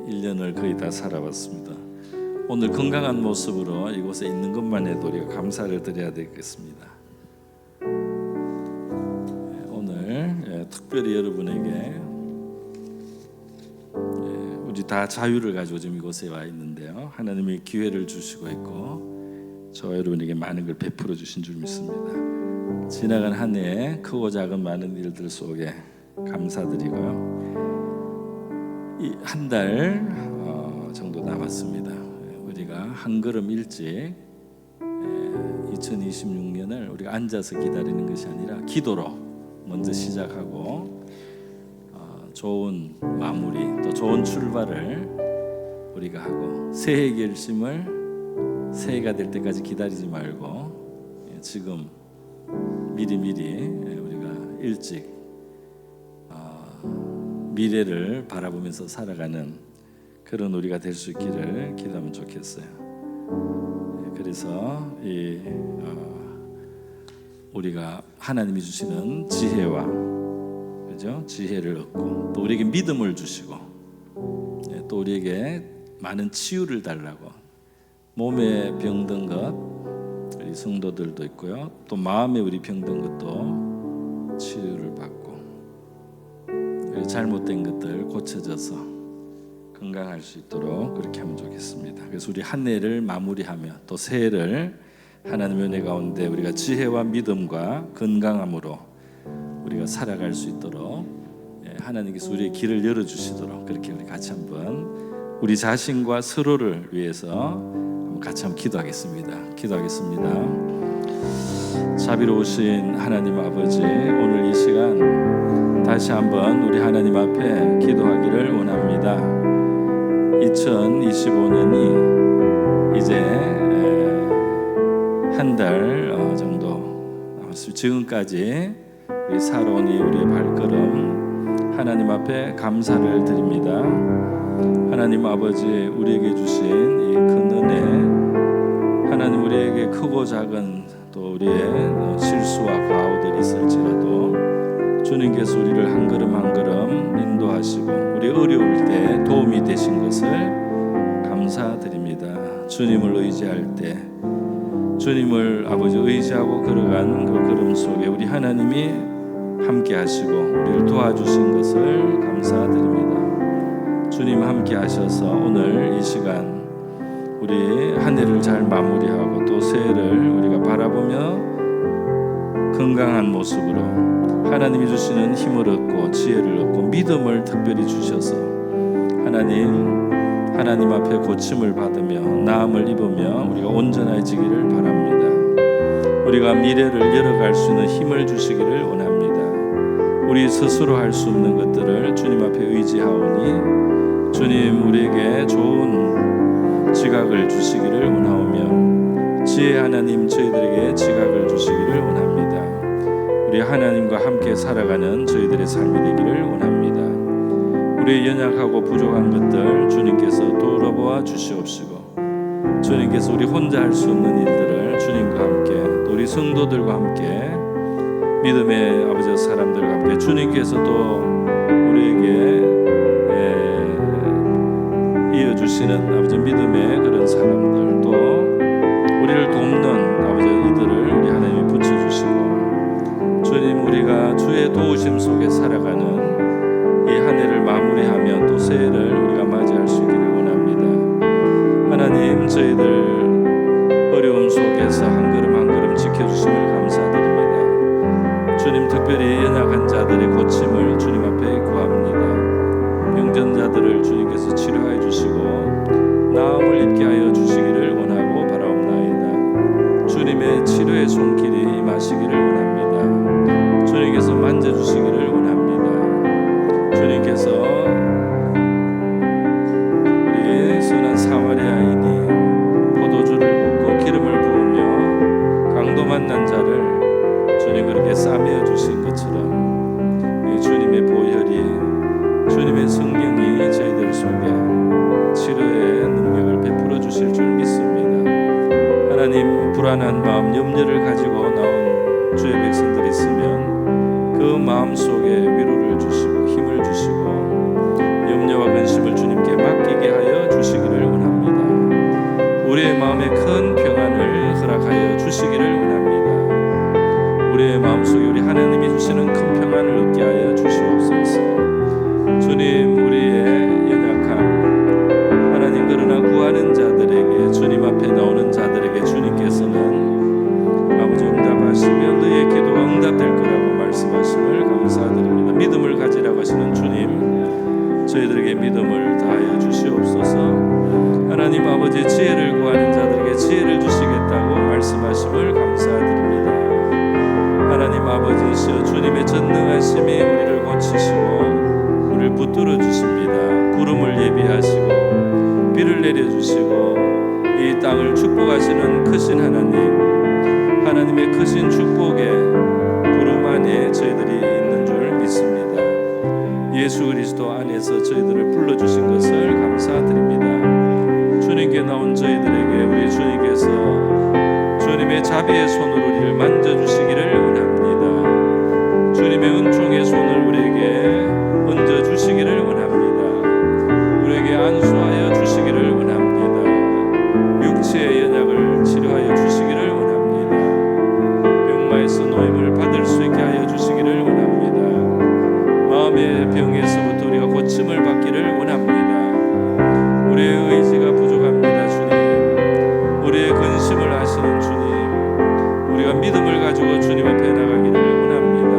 1년을 거의 다 살아봤습니다. 오늘 건강한 모습으로 이곳에 있는 것만 해도 우리가 감사를 드려야 되겠습니다. 오늘 특별히 여러분에게 우리 다 자유를 가지고 지금 이곳에 와 있는데요. 하나님이 기회를 주시고 있고 저와 여러분에게 많은 걸 베풀어 주신 줄 믿습니다. 지나간 한 해에 크고 작은 많은 일들 속에 감사드리고요. 이 한 달 정도 남았습니다. 우리가 한 걸음 일찍 2026년을 우리가 앉아서 기다리는 것이 아니라 기도로 먼저 시작하고 좋은 마무리 또 좋은 출발을 우리가 하고 새해 결심을 새해가 될 때까지 기다리지 말고 지금 미리미리 우리가 일찍 미래를 바라보면서 살아가는 그런 우리가 될 수 있기를 기도하면 좋겠어요. 그래서 우리가 하나님이 주시는 지혜와 그죠? 지혜를 얻고 또 우리에게 믿음을 주시고 또 우리에게 많은 치유를 달라고 몸에 병든 것 우리 성도들도 있고요. 또 마음에 우리 병든 것도 치유를 받고 잘못된 것들 고쳐져서 건강할 수 있도록 그렇게 하면 좋겠습니다. 그래서 우리 한 해를 마무리하며 또 새해를 하나님의 은혜 가운데 우리가 지혜와 믿음과 건강함으로 우리가 살아갈 수 있도록 하나님께서 우리의 길을 열어주시도록 그렇게 우리 같이 한번 우리 자신과 서로를 위해서 같이 한번 기도하겠습니다. 기도하겠습니다. 자비로우신 하나님 아버지, 오늘 이 시간 다시 한번 우리 하나님 앞에 기도하기를 원합니다. 2025년이 이제 한 달 정도 남았습니다. 지금까지 우리 살아온 우리의 발걸음 하나님 앞에 감사를 드립니다. 하나님 아버지, 우리에게 주신 이 큰 은혜, 하나님 우리에게 크고 작은 또 우리의 실수와 과오들이 있을지라도 주님께서 우리를 한 걸음 한 걸음 인도하시고 우리 어려울 때 도움이 되신 것을 감사드립니다. 주님을 의지할 때 주님을 아버지 의지하고 걸어간 그 걸음 속에 우리 하나님이 함께 하시고 우리를 도와주신 것을 감사드립니다. 주님 함께 하셔서 오늘 이 시간 우리 한 해를 잘 마무리하고 또 새해를 우리가 바라보며 건강한 모습으로 하나님이 주시는 힘을 얻고 지혜를 얻고 믿음을 특별히 주셔서 하나님 앞에 고침을 받으며 나음을 입으며 우리가 온전해지기를 바랍니다. 우리가 미래를 열어갈 수 있는 힘을 주시기를 원합니다. 우리 스스로 할 수 없는 것들을 주님 앞에 의지하오니 주님 우리에게 좋은 지각을 주시기를 원하오며 지혜 하나님 저희들에게 지각을 주시기를 원합니다. 우리 하나님과 함께 살아가는 저희들의 삶이 되기를 원합니다. 우리의 연약하고 부족한 것들 주님께서 돌아보아 주시옵시고, 주님께서 우리 혼자 할 수 없는 일들을 주님과 함께, 또 우리 성도들과 함께, 믿음의 아버지 사람들과 함께 주님께서 또 우리에게 이어주시는 아버지 믿음의 그런 사람들, 또 우리를 돕는 아버지 의들을 우리 하나님이 붙여주시고, 주님 우리가 주의 도우심 속에 살아가는 이 한 해를 마무리하며 또 새해를 우리가 맞이할 수 있기를 원합니다. 하나님, 저희들 어려움 속에서 한 걸음 한 걸음 지켜주심을 감사드립니다. 주님, 특별히 연약한 자들의 고침을 주님 앞에 구합니다. 병전자들을 주님께서 치료하여 주시고 나음을 입게 하여 주시기를 원하고 바라옵나이다. 주님의 치료의 손길이 임하시기를 원합니다. 주님께서 만져주시기를 원합니다. 주님께서 우리 선한 사마리아인이 포도주를 붓고 기름을 부으며 강도 만난 자를 주님 그렇게 싸매어 주신 것처럼, 주님의 보혈이, 주님의 성령이 저희들 속에 치료의 능력을 베풀어 주실 줄 믿습니다. 하나님, 불안한 마음, 염려를 가지고 나온 주의 백성들이 있으면 그 마음 속에 위로를 주시고 힘을 주시고 염려와 근심을 주님께 맡기게 하여 주시기를 원합니다. 우리의 마음에 큰 평안을 허락하여 주시기를 원합니다. 우리의 마음속에 우리 하나님이 주시는 큰 평안을 얻게 하여 주시옵소서. 주님, 우리의 연약함, 하나님 그러나 구하는 자들에게, 주님 앞에 나오는 자들에게 주님께서는 아버지 응답하시며 너의 기도가 응답될 거라고 말씀하심을 감사드립니다. 믿음을 가지라고 하시는 주님, 저희들에게 믿음을 다하여 주시옵소서. 하나님 아버지, 지혜를 구하는 자들에게 지혜를 주시겠다고 말씀하심을 감사드립니다. 하나님 아버지시여, 주님의 전능하심이 우리를 고치시고 우리를 붙들어 주십니다. 구름을 예비하시고 비를 내려주시고 이 땅을 축복하시는 크신 하나님, 하나님의 크신 축복의 부름 안에 저희들이 있는 줄 믿습니다. 예수 그리스도 안에서 저희들을 불러주신 것을 감사드립니다. 주님께 나온 저희들에게 우리 주님께서 주님의 자비의 손으로 우리를 만져주시기를 원합니다. 주님의 은총의 손을 우리에게 얹어주시기를 원합니다. 우리에게 안수하여 주시기를 원합니다. 육체의 연약을 치료하여 주시기를 원합니다. 병마에서 노임을 받을 수 있게 하여 주시기를 원합니다. 마음의 병에서부터 우리가 고침을 받기를 원합니다. 우리의 의지가 부족합니다. 주님, 우리의 근심을 아시는 주님, 우리가 믿음을 가지고 주님 앞에 나가기를 원합니다.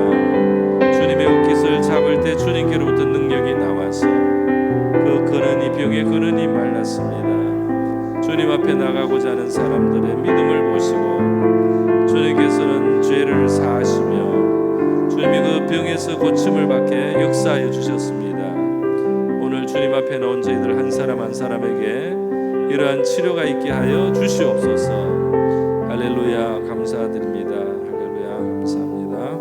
주님의 옷깃을 잡을 때 주님께로부터 능력이 나와서 그 근원이, 병의 근원이 말랐습니다. 주님 앞에 나가고자 하는 사람들의 믿음을 보시고 주님께서는 죄를 사하시며 주님이 그 병에서 고침을 받게 역사하여 주셨습니다. 오늘 주님 앞에 나온 저희들 한 사람 한 사람에게 이러한 치료가 있게 하여 주시옵소서. 할렐루야, 감사드립니다. 할렐루야, 감사합니다.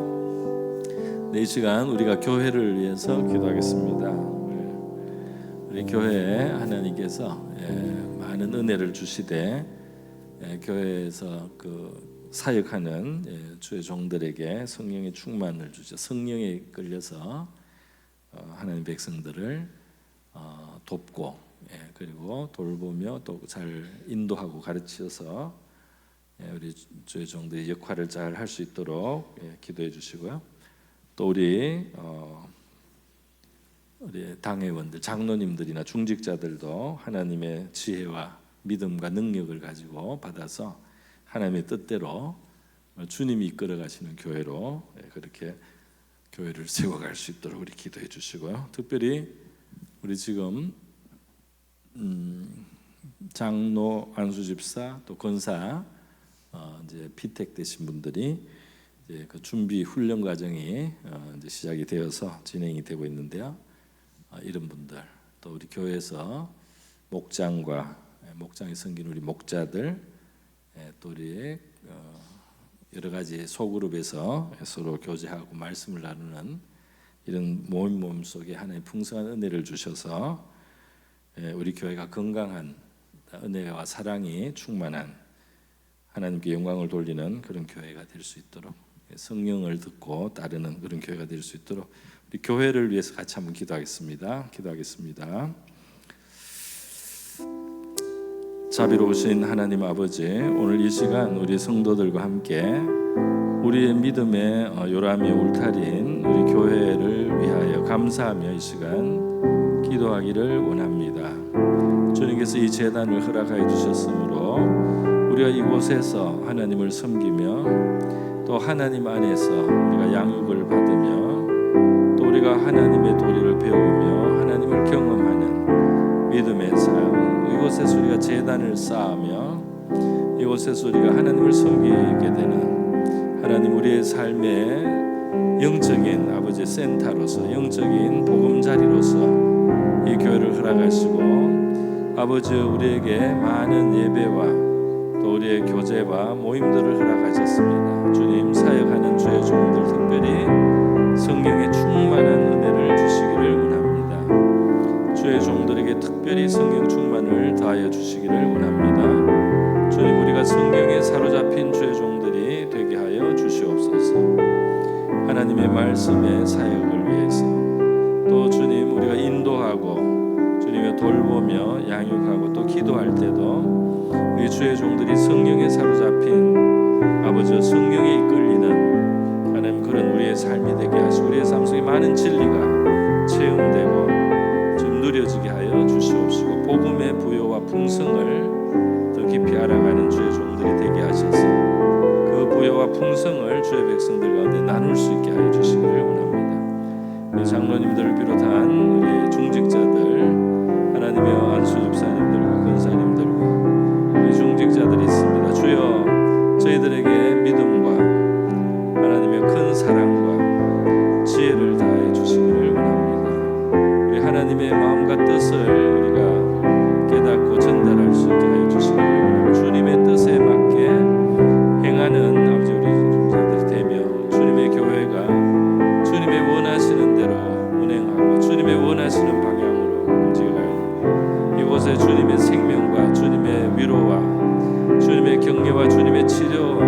네, 이 시간 우리가 교회를 위해서 기도하겠습니다. 우리 교회에 하나님께서 많은 은혜를 주시되 교회에서 그 사역하는 주의 종들에게 성령의 충만을 주셔 성령에 끌려서 하나님 백성들을 돕고 그리고 돌보며 또 잘 인도하고 가르쳐서 우리 주의 종들의 역할을 잘 할 수 있도록 기도해 주시고요. 또 우리 당회원들, 장로님들이나 중직자들도 하나님의 지혜와 믿음과 능력을 가지고 받아서 하나님의 뜻대로 주님이 이끌어 가시는 교회로 그렇게 교회를 세워갈 수 있도록 우리 기도해 주시고요. 특별히 우리 지금 장로, 안수집사, 또 권사 이제 피택 되신 분들이 이제 그 준비 훈련 과정이 이제 시작이 되어서 진행이 되고 있는데요. 이런 분들, 또 우리 교회에서 목장과 목장에 섬긴 우리 목자들, 또 우리 여러 가지 소그룹에서 서로 교제하고 말씀을 나누는 이런 모임 속에 하나님 풍성한 은혜를 주셔서 우리 교회가 건강한 은혜와 사랑이 충만한 하나님께 영광을 돌리는 그런 교회가 될 수 있도록, 성령을 듣고 따르는 그런 교회가 될 수 있도록 우리 교회를 위해서 같이 한번 기도하겠습니다. 자비로우신 하나님 아버지, 오늘 이 시간 우리 성도들과 함께 우리의 믿음의 요람이 울타리인 우리 교회를 위하여 감사하며 이 시간 기도하기를 원합니다. 주님께서 이 제단을 허락하여 주셨으므로 우리가 이곳에서 하나님을 섬기며 또 하나님 안에서 우리가 양육을 받으며 또 우리가 하나님의 도리를 배우며 하나님을 경험하는 믿음의 삶, 이곳에서 우리가 제단을 쌓으며 이곳에서 우리가 하나님을 섬기게 되는 하나님, 우리의 삶의 영적인 아버지 센터로서, 영적인 보금자리로서 이 교회를 허락하시고 아버지, 우리에게 많은 예배와 또 우리의 교제와 모임들을 허락하셨습니다. 주님, 사역하는 주의 종들, 특별히 성령의 충만한 은혜를 주시기를 원합니다. 주의 종들에게 특별히 성령 충만을 더하여 주시기를 원합니다. 주님, 우리가 성경에 사로잡힌 주의 종들이 되게 하여 주시옵소서. 하나님의 말씀의 사역을 위해서 또 주님, 우리가 인도하고 주님의 돌보며 양육하고 또 기도할 때도 우리 주의 종들이 성령에 사로잡힌 아버지, 성령에 이끌리는 하나님 그런 우리의 삶이 되게 하시고 우리의 삶 속에 많은 진리가 체험되고 좀 누려지게 하여 주시옵시고 복음의 부요와 풍성을 더 깊이 알아가는 주의 종들이 되게 하셔서 그 부요와 풍성을 주의 백성들 가운데 나눌 수 있게 하여 주시기를 원합니다. 우리 장로님들을 비롯한 우리 중직자들, 하나님의 안수 집사님들과 권사님들과 우리 중직자들이 있습니다. 주여, 저희들에게 믿음과 하나님의 큰 사랑과 지혜를 다해 주시기를 원합니다. 우리 하나님의 마음과 뜻을 우리가 깨닫고 전달할 수 있게 하여 주시기를 원합니다. 주님의 뜻에 맞게 행하는 아버지 우리 중직자들이 되며 주님의 교회가 주님의 원하시는 대로 운행하고 주님의 원하시는 방향으로 움직여가요. 이곳에 주님의 생명과 주님의 위로와 주님의 격려와 주님의 치료와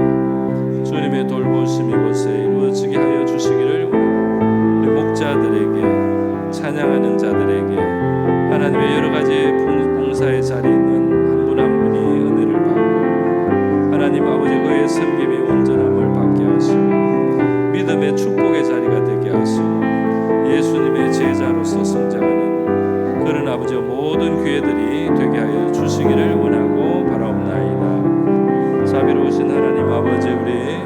주님의 돌보심이 이곳에 이루어지게 하여 주시기를 원합니다. 우리 목자들에게, 찬양하는 자들에게, 하나님의 여러 가지 봉사의 자리에 있는 한 분 한 분이 은혜를 받고 하나님 아버지 그의 섬김이 온전함을 받게 하시고 믿음의 축복의 자리가 되게 하시고 예수님의 제자로서 성장하는 그런 아버지 모든 교회들이 되게 하여 주시기를 원하고 바라옵나이다. 자비로우신 하나님 아버지, 우리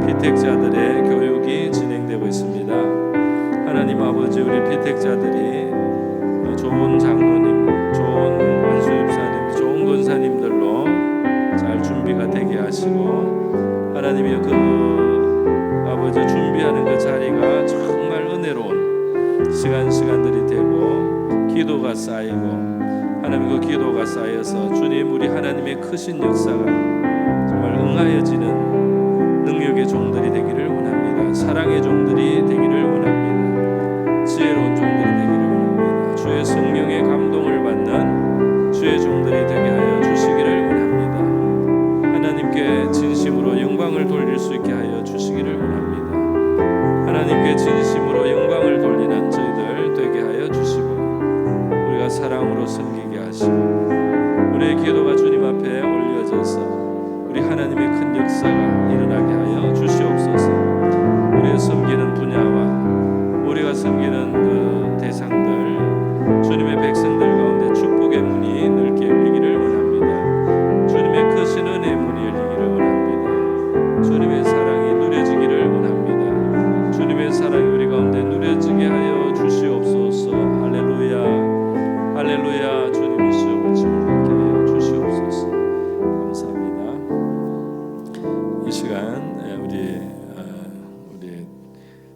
피택자들의 교육이 진행되고 있습니다. 하나님 아버지, 우리 피택자들이 좋은 장로님, 좋은 안수집사님, 좋은 권사님들로 잘 준비가 되게 하시고 하나님의 그 아버지 준비하는 그 자리가 정말 은혜로운 시간들이 되고 기도가 쌓이고 하나님 그 기도가 쌓여서 주님, 우리 하나님의 크신 역사가 정말 응하여지는 능력의 종들이 되기를 원합니다. 사랑의 종들이 되기를 원합니다. 지혜로운 종들이 되기를 원합니다. 주의 성령의 감동을 받는 주의 종들이 되게 하여 주시기를 원합니다. 하나님께 진심으로 영광을 돌릴 수 있게 하여 주시기를 원합니다. 하나님께 진심으로 영광을 돌리는 저희들 되게 하여 주시고 우리가 사랑으로 섬기게 하시고 우리의 기도가 주님 앞에 올려져서 우리 하나님의 큰 역사가 일어나게 하여 주시옵소서. 우리가 섬기는 분야와 우리가 섬기는 그 대상들, 주님의 백성들 가운데 축복의 문이 넓게 열리기를 원합니다. 주님의 크신 은혜의 문이 열리기를 원합니다. 주님의 사랑이 누려지기를 원합니다. 주님의 사랑이 우리 가운데 누려지게 하여 주시옵소서. 할렐루야, 할렐루야. 주님이시여 고침을 받게 하여 주시옵소서. 감사합니다. 이 시간 우리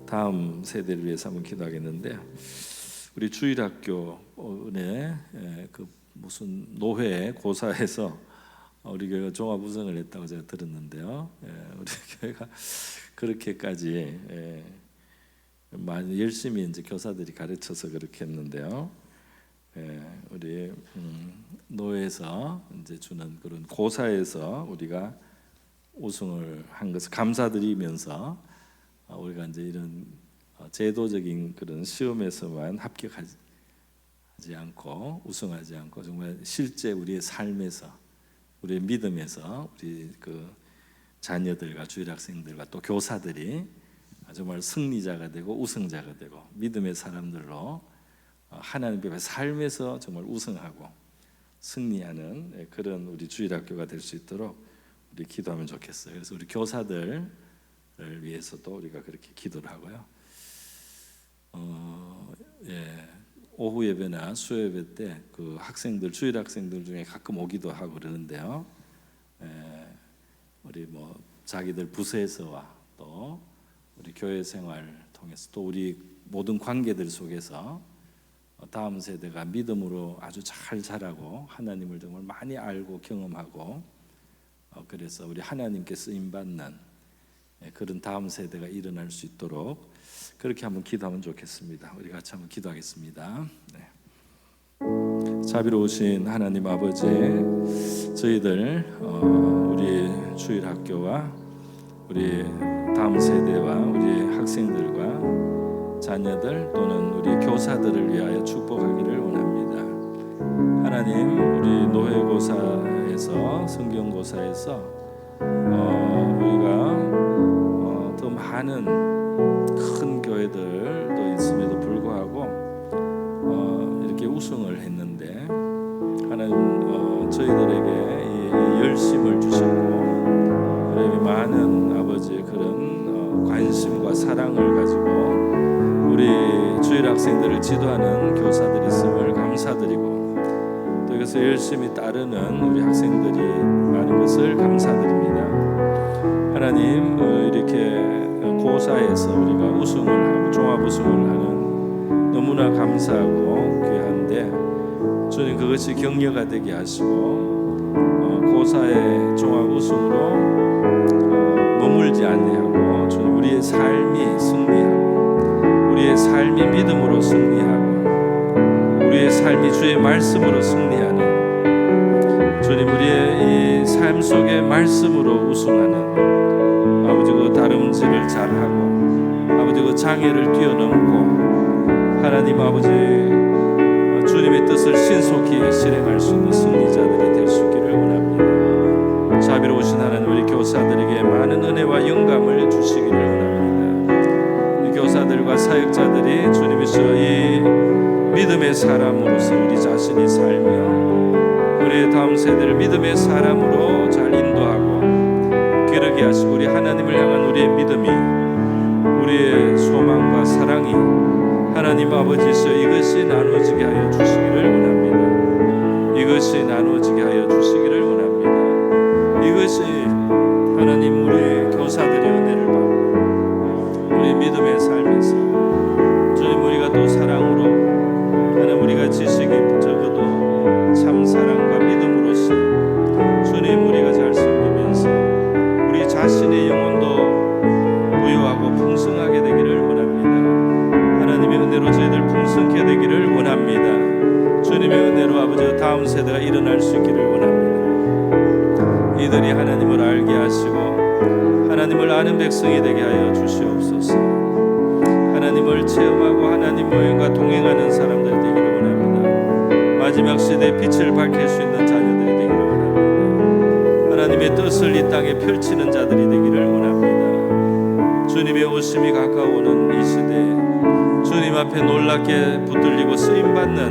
다음 세대를 위해서 한번 기도하겠는데, 우리 주일학교에 그 무슨 노회 고사에서 우리 교회가 종합 우승을 했다고 제가 들었는데요. 우리 교회가 그렇게까지 많이 열심히 이제 교사들이 가르쳐서 그렇게 했는데요. 우리 노회에서 이제 주는 그런 고사에서 우리가 우승을 한 것을 감사드리면서 우리가 이제 이런 제도적인 그런 시험에서만 합격하지 않고 우승하지 않고 정말 실제 우리의 삶에서 우리의 믿음에서 우리 그 자녀들과 주일학생들과 또 교사들이 정말 승리자가 되고 우승자가 되고 믿음의 사람들로 하나님 앞에 삶에서 정말 우승하고 승리하는 그런 우리 주일학교가 될 수 있도록 우리 기도하면 좋겠어요. 그래서 우리 교사들을 위해서도 우리가 그렇게 기도를 하고요. 오후 예배나 수요 예배 때 그 학생들 주일 학생들 중에 가끔 오기도 하고 그러는데요. 우리 뭐 자기들 부서에서와 또 우리 교회 생활 통해서 또 우리 모든 관계들 속에서 다음 세대가 믿음으로 아주 잘 자라고 하나님을 정말 많이 알고 경험하고 그래서 우리 하나님께 쓰임 받는 그런 다음 세대가 일어날 수 있도록 그렇게 한번 기도하면 좋겠습니다. 우리 같이 한번 기도하겠습니다. 자비로우신 하나님 아버지, 저희들 우리 주일학교와 우리 다음 세대와 우리 학생들과 자녀들 또는 우리 교사들을 위하여 축복하기를 원합니다. 하나님, 우리 노회고사에서 성경고사에서 우리가 더 많은 큰 교회들도 있음에도 불구하고 이렇게 우승을 했는데 하나님 저희들에게 이 열심을 주셨고 그리고 많은 아버지의 그런 관심과 사랑을 가지고 우리 주일 학생들을 지도하는 교사들이 있음을 감사드리고 또 이것을 열심히 따르는 우리 학생들이 많은 것을 감사드립니다. 하나님, 이렇게 고사에서 우리가 우승을 하고 종합 우승을 하는 너무나 감사하고 귀한데 주님 그것이 격려가 되게 하시고 고사의 종합 우승으로 머물지 아니하고 주님 우리의 삶이 승리하고 우리의 삶이 믿음으로 승리하고 우리의 삶이 주의 말씀으로 승리하는 주님 우리의 이 삶 속에 말씀으로 우승하는 아버지 그 다름질을 잘하고 아버지 그 장애를 뛰어넘고 하나님 아버지 주님의 뜻을 신속히 실행할 수 있는 승리자들이 될 수 있기를 원합니다. 자비로우신 하나님 우리 교사들에게 많은 은혜와 영감을 주시기를 원합니다. 우리 교사들과 사역자들이 주님이시여 이 믿음의 사람으로서 우리 자신이 살며 우리의 다음 세대를 믿음의 사람으로 잘 인도하고 기르게 하시고 우리 하나님을 향한 우리의 믿음이 우리의 소망과 사랑이 하나님 아버지시여 이것이 나누어지게 하여 주시기를 원합니다. 이것이 나누어지게 하여 주시기를 원합니다. 이것이 하나님 우리 교사들의 은혜를 받고 우리 믿음의 삶에서 주님 우리가 또 사랑으로 하나님 우리가 지식이 적어도 참 사랑과 믿음으로써 주님 우리가 잘 섬기면서 우리 자신의 영혼도 부유하고 풍성하게 되기를 원합니다. 하나님의 은혜로 저희들 풍성케 되기를 원합니다. 주님의 은혜로 아버지 다음 세대가 일어날 수 있기를 원합니다. 이들이 하나님을 알게 하시고 하나님을 아는 백성이 되게 하여 주시옵소서. 하나님을 체험하고 하나님 모임과 동행하는 사람들이 되기를 원합니다. 마지막 시대에 빛을 밝힐 수 있는 자녀들이 되기를 원합니다. 하나님의 뜻을 이 땅에 펼치는 자들이 되기를 원합니다. 주님의 오심이 가까워오는 이 시대에 주님 앞에 놀랍게 붙들리고 쓰임받는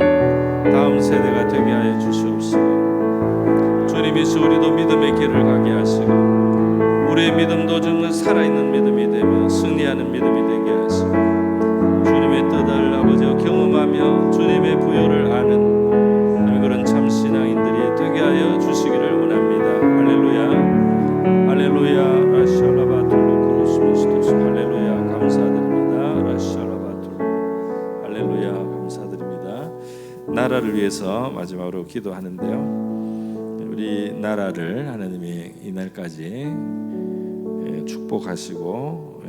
다음 세대가 되게 하여 주시옵시고 주님이시 우리도 믿음의 길을 가게 하시고 우리의 믿음도 정말 살아있는 믿음이 되며 승리하는 믿음이 되게 하시고 주님의 뜻을 아버지와 경험하며 주님의 부요를 아는 그런 참 신앙인들이 되게 하여 주시기를 원합니다. 할렐루야 할렐루야 라샬라바툴로 크로스미스토스 할렐루야 감사드립니다. 라샬라바툴로 할렐루야 감사드립니다. 나라를 위해서 마지막으로 기도하는데요. 우리 나라를 하나님이 이날까지 축복하시고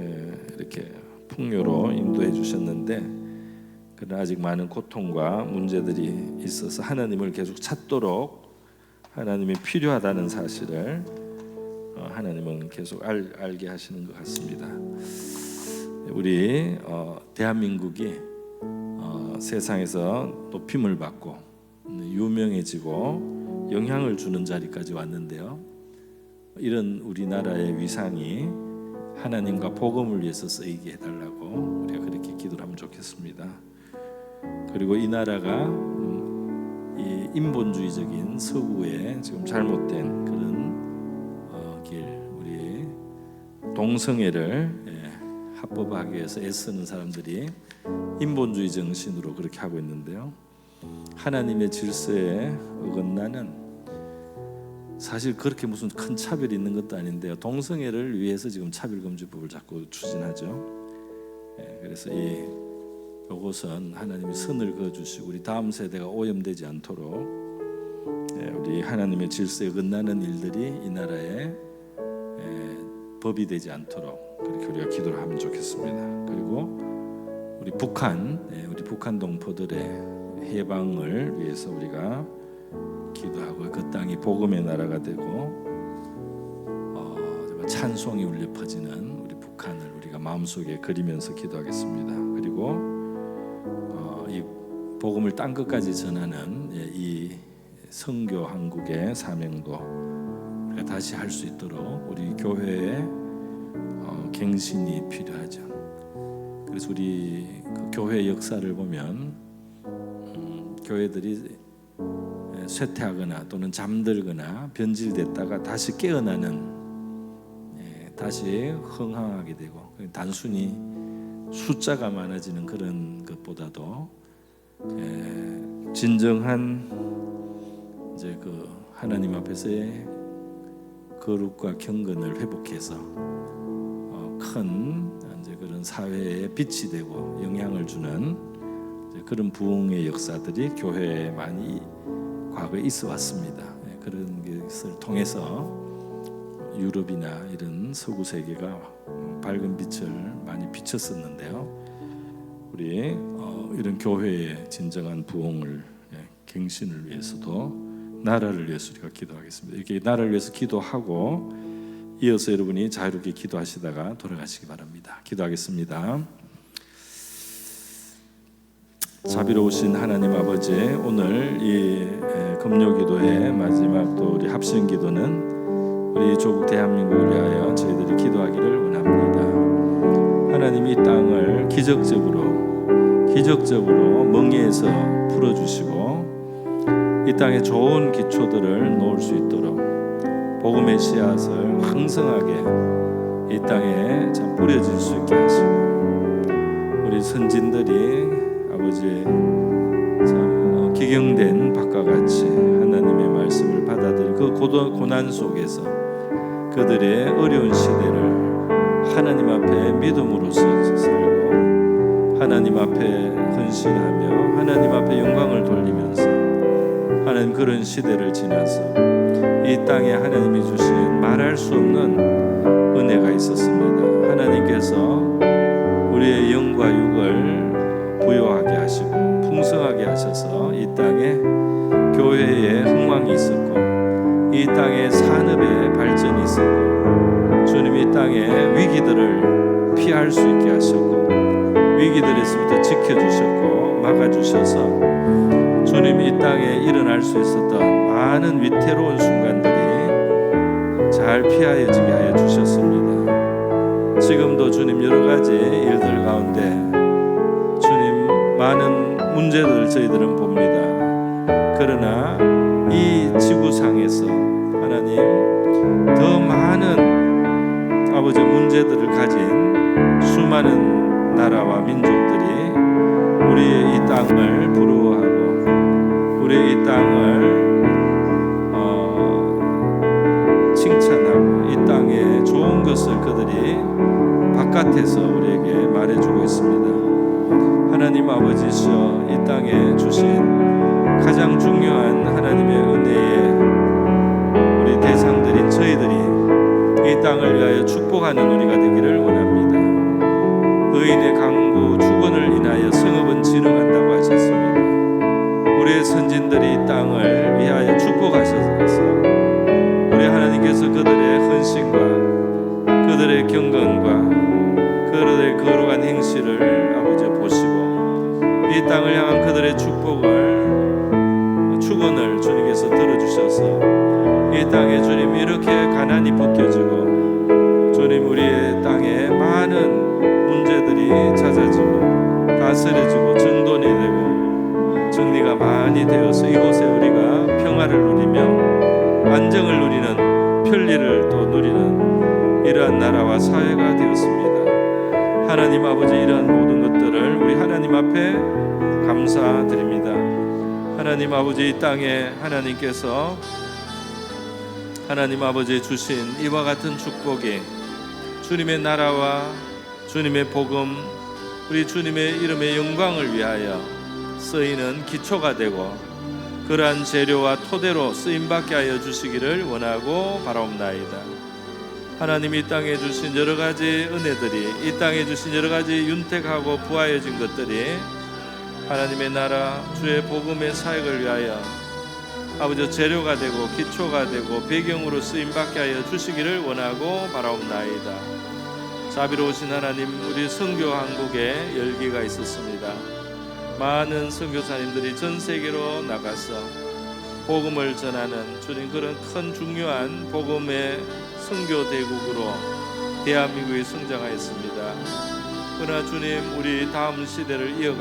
이렇게 풍요로 인도해 주셨는데, 그러나 아직 많은 고통과 문제들이 있어서 하나님을 계속 찾도록 하나님이 필요하다는 사실을 하나님은 계속 알게 하시는 것 같습니다. 우리 대한민국이 세상에서 높임을 받고 유명해지고 영향을 주는 자리까지 왔는데요, 이런 우리나라의 위상이 하나님과 복음을 위해서 쓰이게 해달라고 우리가 그렇게 기도를 하면 좋겠습니다. 그리고 이 나라가 이 인본주의적인 서구의 지금 잘못된 그런 길, 우리 동성애를 합법화하기 위해서 애쓰는 사람들이 인본주의 정신으로 그렇게 하고 있는데요, 하나님의 질서에 어긋나는, 사실 그렇게 무슨 큰 차별이 있는 것도 아닌데요, 동성애를 위해서 지금 차별금지법을 자꾸 추진하죠. 그래서 이것은 하나님이 선을 그어주시고 우리 다음 세대가 오염되지 않도록 우리 하나님의 질서에 어긋나는 일들이 이 나라에 법이 되지 않도록 그렇게 우리가 기도를 하면 좋겠습니다. 그리고 우리 북한 동포들의 해방을 위해서 우리가 기도하고 그 땅이 복음의 나라가 되고 찬송이 울려 퍼지는 우리 북한을 우리가 마음속에 그리면서 기도하겠습니다. 그리고 이 복음을 땅 끝까지 전하는 이 선교 한국의 사명도 우리가 다시 할 수 있도록 우리 교회의 갱신이 필요하죠. 그래서 우리 그 교회 역사를 보면 교회들이 쇠퇴하거나 또는 잠들거나 변질됐다가 다시 깨어나는, 다시 흥황하게 되고, 단순히 숫자가 많아지는 그런 것보다도 진정한 이제 그 하나님 앞에서의 거룩과 경건을 회복해서 큰 이제 그런 사회에 빛이 되고 영향을 주는 그런 부흥의 역사들이 교회에 많이 과거에 있어 왔습니다. 그런 것을 통해서 유럽이나 이런 서구 세계가 밝은 빛을 많이 비쳤었는데요, 우리 이런 교회의 진정한 부흥을, 갱신을 위해서도 나라를 위해서 우리가 기도하겠습니다. 이렇게 나라를 위해서 기도하고 이어서 여러분이 자유롭게 기도하시다가 돌아가시기 바랍니다. 기도하겠습니다. 자비로우신 하나님 아버지, 오늘 이 금요기도의 마지막 또 우리 합심기도는 우리 조국 대한민국을 위하여 저희들이 기도하기를 원합니다. 하나님이 이 땅을 기적적으로 멍에에서 풀어주시고 이 땅에 좋은 기초들을 놓을 수 있도록 복음의 씨앗을 황성하게 이 땅에 참 뿌려질 수 있게 하시고, 우리 선진들이 아버지 참 기경된 밭과 같이 하나님의 말씀을 받아들일 그 고난 속에서 그들의 어려운 시대를 하나님 앞에 믿음으로써 살고 하나님 앞에 헌신하며 하나님 앞에 영광을 돌리면서 하나님 그런 시대를 지나서 이 땅에 하나님이 주신 말할 수 없는 은혜가 있었습니다. 하나님께서 우리의 영과 육을 부요하게 하시고 풍성하게 하셔서 이 땅에 교회의 흥왕이 있었고 이 땅에 산업의 발전이 있었고, 주님 이 땅에 위기들을 피할 수 있게 하셨고 위기들에서부터 지켜주셨고 막아주셔서 주님 이 땅에 일어날 수 있었던 많은 위태로운 순간들이 잘 피하여지게 하여 주셨습니다. 지금도 주님 여러 가지 일들 가운데 주님 많은 문제들을 저희들은 봅니다. 그러나 이 지구상에서 하나님 더 많은 아버지 문제들을 가진 수많은 나라와 민족들이 우리의 이 땅을 부러워하고 우리의 이 땅을 칭찬하고 이 땅에 좋은 것을 그들이 바깥에서 우리에게 말해주고 있습니다. 하나님 아버지시여, 이 땅에 주신 가장 중요한 하나님의 은혜의 우리 대상들인 저희들이 이 땅을 위하여 축복하는 우리가 되기를 원합니다. 의인의 강구 축원을 인하여 성읍은 진흥한다고 하셨습니다. 우리의 선진들이 이 땅을 위하여 축복하셔서 우리 하나님께서 그들의 헌신과 그들의 경건과 그들의 거룩한 행실을 아버지 보시고 이 땅을 향한 그들의 축원을 주님께서 들어주셔서 이 땅에 주님 이렇게 가난이 벗겨지고 주님 우리의 땅에 많은 문제들이 찾아지고 다스려지고 정돈이 되고 정리가 많이 되어서 이곳에 우리가 평화를 누리며 안정을 누리는 편리를 또 누리는 이러한 나라와 사회가 되었습니다. 하나님 아버지 이러한 모든 것들을 우리 하나님 앞에 감사드립니다. 하나님 아버지 이 땅에 하나님께서 하나님 아버지 주신 이와 같은 축복이 주님의 나라와 주님의 복음 우리 주님의 이름의 영광을 위하여 쓰이는 기초가 되고 그러한 재료와 토대로 쓰임받게 하여 주시기를 원하고 바라옵나이다. 하나님 이 땅에 주신 여러 가지 은혜들이 이 땅에 주신 여러 가지 윤택하고 부하여진 것들이 하나님의 나라 주의 복음의 사역을 위하여 아버지 재료가 되고 기초가 되고 배경으로 쓰임받게 하여 주시기를 원하고 바라옵나이다. 자비로우신 하나님 우리 선교 한국에 열기가 있었습니다. 많은 선교사님들이 전 세계로 나가서 복음을 전하는 주님 그런 큰 중요한 복음의 선교 대국으로 대한민국이 성장하였습니다. 그러나 주님 우리 다음 시대를 이어가